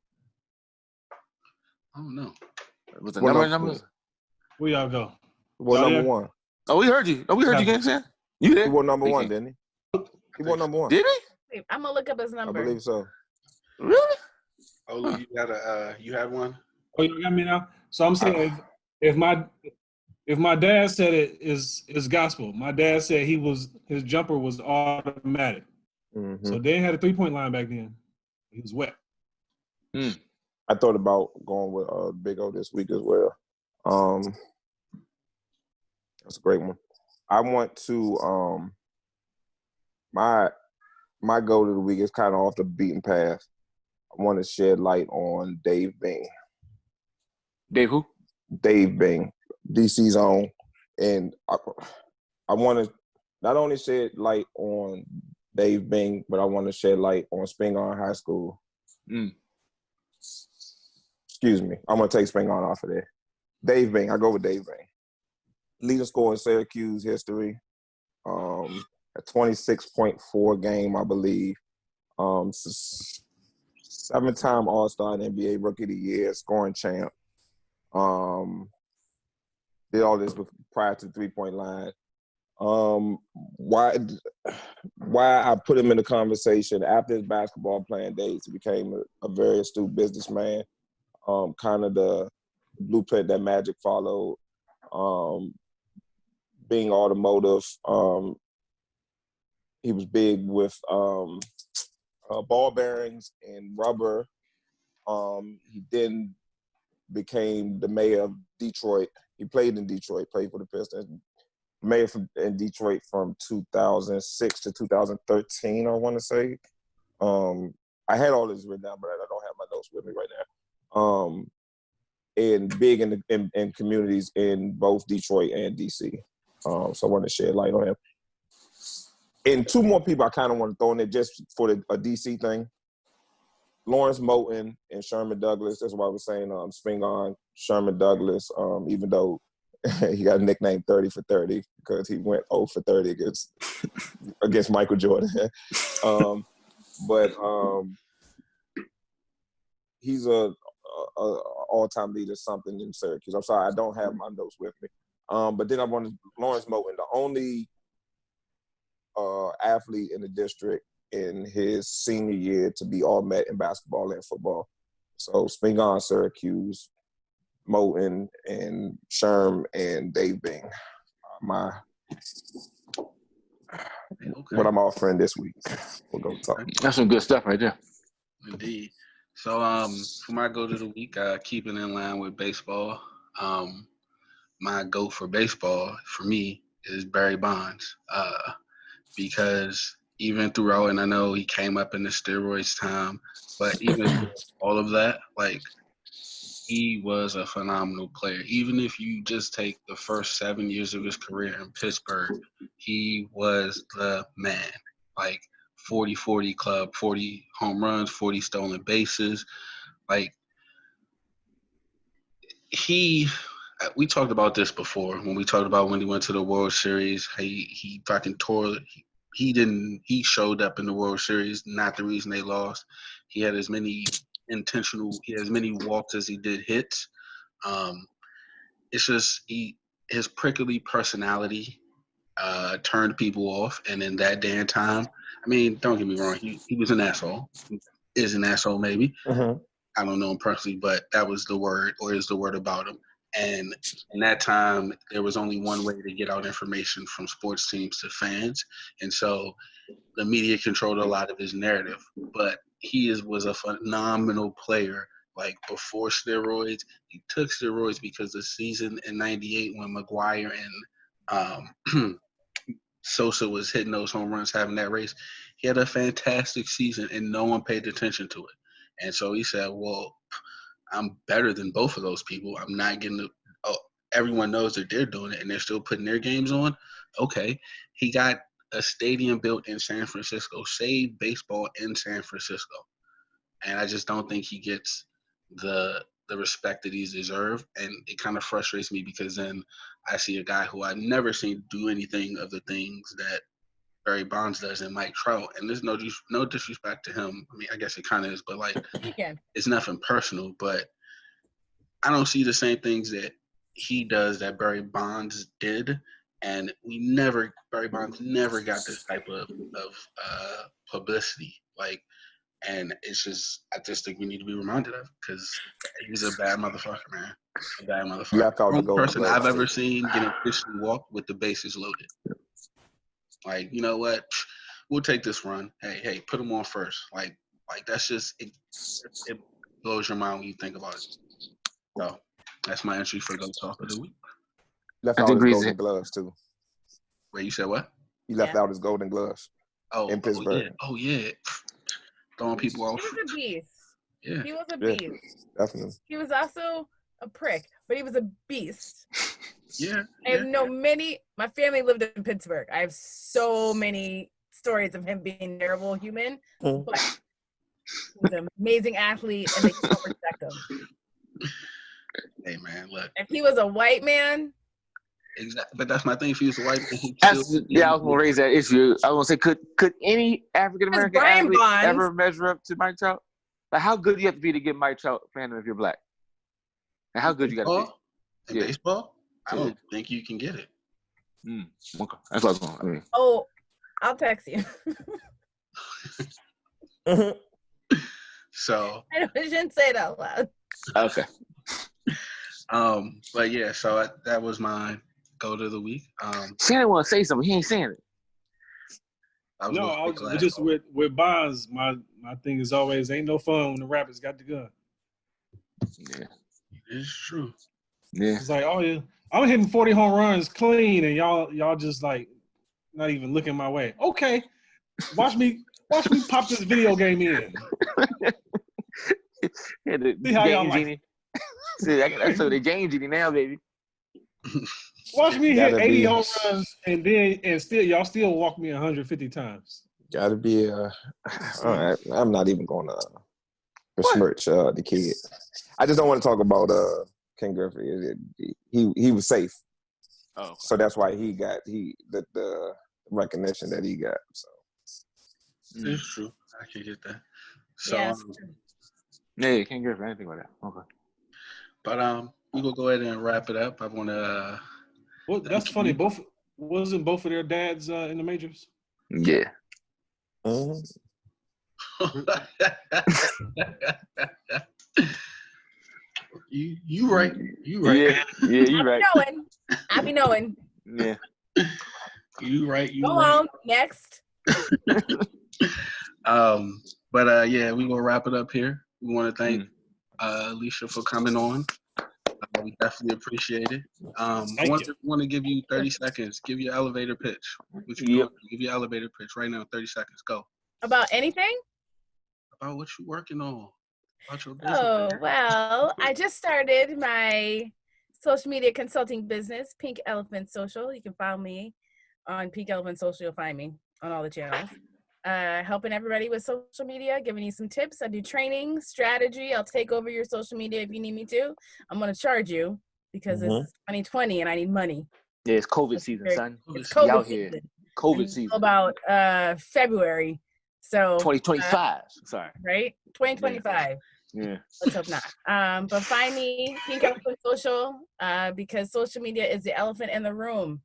I don't know. Was the What number? Where y'all go? Well, number one. Oh, we heard you. You, Gangsta. You did? He won number one, didn't he? He won number one. Did he? I'm going to look up his number. I believe so. Really? Oh, you had one? Oh, you got me now? So I'm saying if my dad said it is gospel. My dad said his jumper was automatic. Mm-hmm. So they had a 3-point line back then. He was wet. I thought about going with Big O this week as well. That's a great one. I want to my goal of the week is kind of off the beaten path. I want to shed light on Dave Bing. Dave who? Dave Bing, DC's own. And I want to not only shed light on Dave Bing, but I want to shed light on Spingarn High School. Excuse me. I'm going to take Spingarn off of there. Dave Bing. I go with Dave Bing. Leading scorer in Syracuse history. A 26.4 game, I believe. 7-time All-Star and NBA Rookie of the Year, scoring champ. Did all this prior to the 3-point line. Why I put him in the conversation after his basketball playing days, he became a very astute businessman. Kind of the blueprint that Magic followed. Being automotive, he was big with ball bearings and rubber. He then became the mayor of Detroit. He played in Detroit, played for the Pistons. Mayor in Detroit from 2006 to 2013, I want to say. I had all this written down, but I don't have my notes with me right now. And big in communities in both Detroit and DC. So I want to shed light on him. And two more people I kind of want to throw in there just for a DC thing. Lawrence Moten and Sherman Douglas. That's why I was saying Spingarn, Sherman Douglas, even though he got a nickname 30 for 30 because he went 0 for 30 against Michael Jordan. But he's a all-time leader, something in Syracuse. I'm sorry, I don't have my notes with me. But then I wanted Lawrence Moten, the only athlete in the district in his senior year to be all Met in basketball and football. So Spingarn, Syracuse, Moten, and Sherm, and Dave Bing. What I'm offering this week. We'll go talk. That's some good stuff right there. Indeed. So for my go to the week, keeping in line with baseball, my go for baseball for me is Barry Bonds, because even throughout, and I know he came up in the steroids time, but even through all of that, like, he was a phenomenal player. Even if you just take the first 7 years of his career in Pittsburgh, he was the man. Like 40-40 club, 40 home runs, 40 stolen bases. Like, we talked about this before when we talked about when he went to the World Series. He fucking tore. He showed up in the World Series, not the reason they lost. He had as many walks as he did hits. It's just his prickly personality turned people off, and in that day and time, I mean, don't get me wrong, he was an asshole. He is an asshole, maybe. Mm-hmm. I don't know him personally, but that was the word, or is the word about him. And in that time, there was only one way to get out information from sports teams to fans. And so the media controlled a lot of his narrative. But he was a phenomenal player. Like, before steroids, he took steroids because the season in '98 when McGuire and Sosa was hitting those home runs, having that race, he had a fantastic season and no one paid attention to it. And so he said, well, I'm better than both of those people. I'm not getting everyone knows that they're doing it and they're still putting their games on. Okay. He got a stadium built in San Francisco, saved baseball in San Francisco. And I just don't think he gets the respect that he's deserved. And it kind of frustrates me because then I see a guy who I've never seen do anything of the things that Barry Bonds does in Mike Trout. And there's no disrespect to him. I mean, I guess it kind of is, but like, it's nothing personal. But I don't see the same things that he does that Barry Bonds did. And Barry Bonds never got this type of publicity. Like, and I just think we need to be reminded of, because he was a bad motherfucker, man. A bad motherfucker. Left out the Only person I've ever too. seen get officially walked with the bases loaded. Like, you know what? We'll take this run. Hey, put him on first. Like that's just it blows your mind when you think about it. So that's my entry for Go Talk of the Week. Left out his golden gloves too. Wait, you said what? He left out his golden gloves. In Pittsburgh. Oh yeah. Throwing people off. He was a beast. Yeah. He was a beast. Definitely. He was also a prick, but he was a beast. Yeah. My family lived in Pittsburgh. I have so many stories of him being a terrible human, but he's an amazing athlete and they don't respect him. Hey man, look. If he was a white man. Exactly, but that's my thing. If he was a white man, I was gonna raise that issue. I was gonna say, could any African American athlete ever measure up to Mike Trout? Like, how good do you have to be to get Mike Trout fandom if you're black? And how good you got to be? In baseball? I don't think you can get it. Okay. That's what I mean. Oh, I'll text you. So I shouldn't say it out loud. Okay. But yeah, so that was my go to the week. Shannon want to say something. He ain't saying it. I was just with Bonds. My thing is always ain't no fun when the Rapids got the gun. Yeah, it's true. Yeah, it's like, oh yeah, I'm hitting 40 home runs clean, and y'all just like not even looking my way. Okay, watch me pop this video game in. Yeah, the See how y'all game like genie. See, I saw the game genie now, baby. Watch me hit 80 home runs, and still y'all still walk me 150 times. Gotta be all right. I'm not even gonna besmirch the kid. I just don't want to talk about Ken Griffey. He was safe. Oh, so that's why he got the recognition that he got. So it's true. I can get that. So yes. Yeah, you can't get anything like that. Okay. But we will go ahead and wrap it up. I want to. Well, that's funny. Wasn't both of their dads in the majors? Yeah. You right. You right. Yeah, you right. I be knowing. Yeah. You right. You Go right. on. Next. But yeah, we gonna wrap it up here. We want to thank Alicia for coming on. We definitely appreciate it. I want to give you 30 seconds. Give your elevator pitch. What you doing? Give your elevator pitch right now. 30 seconds. Go. About anything? About what you working on. About your business. Oh, well, I just started my social media consulting business, Pink Elephant Social. You can follow me on Pink Elephant Social. You'll find me on all the channels. Helping everybody with social media, giving you some tips. I do training, strategy. I'll take over your social media if you need me to. I'm going to charge you because it's 2020 and I need money. Yeah, it's COVID season, son. It's COVID season. Here. COVID season. About February. So 2025. Sorry. Right? 2025. Yeah. Let's hope not. But find me, Pink Elephant Social, because social media is the elephant in the room.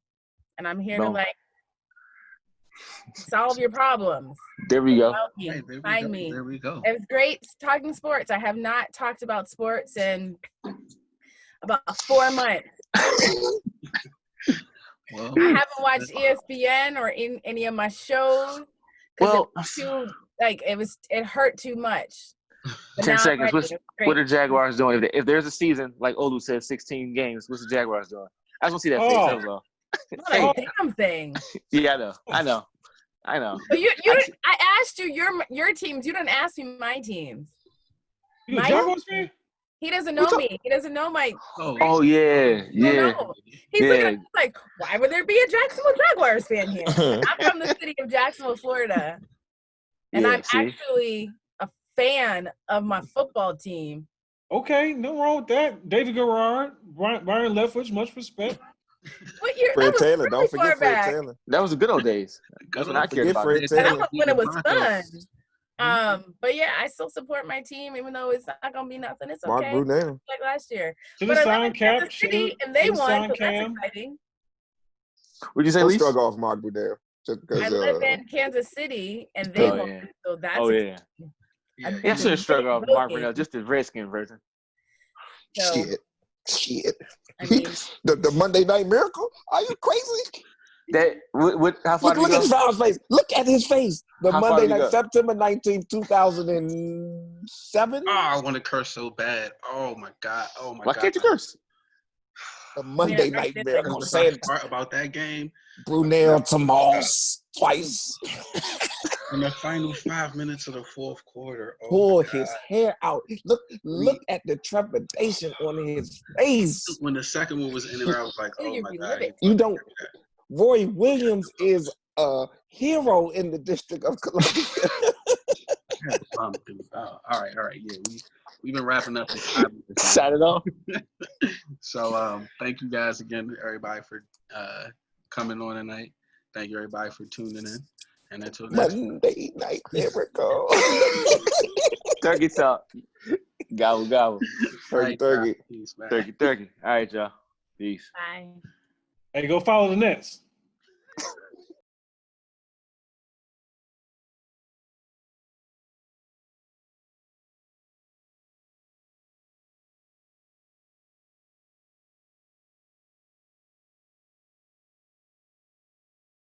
And I'm here to solve your problems. There we go. Hey, find me. There we go. It was great talking sports. I have not talked about sports in about 4 months. Well, I haven't watched ESPN or in any of my shows. Well, it hurt too much. 10 seconds. What are Jaguars doing? If there's a season, like Olu said, 16 games, what's the Jaguars doing? I just want to see that face. That was all. Not a damn thing. Yeah, I know. But I asked you your teams. You didn't ask me my teams. You a Jaguars fan? He doesn't know me. He doesn't know my. Oh yeah. He's looking at me like, why would there be a Jacksonville Jaguars fan here? I'm from the city of Jacksonville, Florida, and I'm actually a fan of my football team. Okay, no wrong with that. David Garrard, Brian Leftwich, much respect. Fred Taylor, don't forget Fred Taylor. That was the good old days. That's when I cared about it. That was when it was fun. But yeah, I still support my team, even though it's not gonna be nothing. It's okay. Mark Brunell. Like last year. But I live in Kansas City, and they won, so that's exciting. Would you say Don't struggle off Mark Brunell just because. I live in Kansas City, and they won, so that's. Oh yeah. I should have struggled off Mark Brunell, just the Redskin version. So, Shit. I mean, the Monday Night Miracle? Are you crazy? How far look at his face. Look at his face. The Monday night, September 19th, 2007. Oh, I want to curse so bad. Oh my God. Why can't you curse? The Monday Night Miracle. Saying about that game. Brunell to Moss twice. In the final 5 minutes of the fourth quarter. Pull his hair out. Look at the trepidation on his face. When the second one was in there, I was like, oh my God. You don't. Roy Williams is a hero in the District of Columbia. All right. Yeah, we've been wrapping up this time. Set it off. So thank you guys again, everybody, for coming on tonight. Thank you, everybody, for tuning in. And until next Monday Night Miracle. Turkey Talk. Gobble, gobble. Turkey, turkey. Peace, man. Turkey. All right, y'all. Peace. Bye. Hey, go follow the Nets.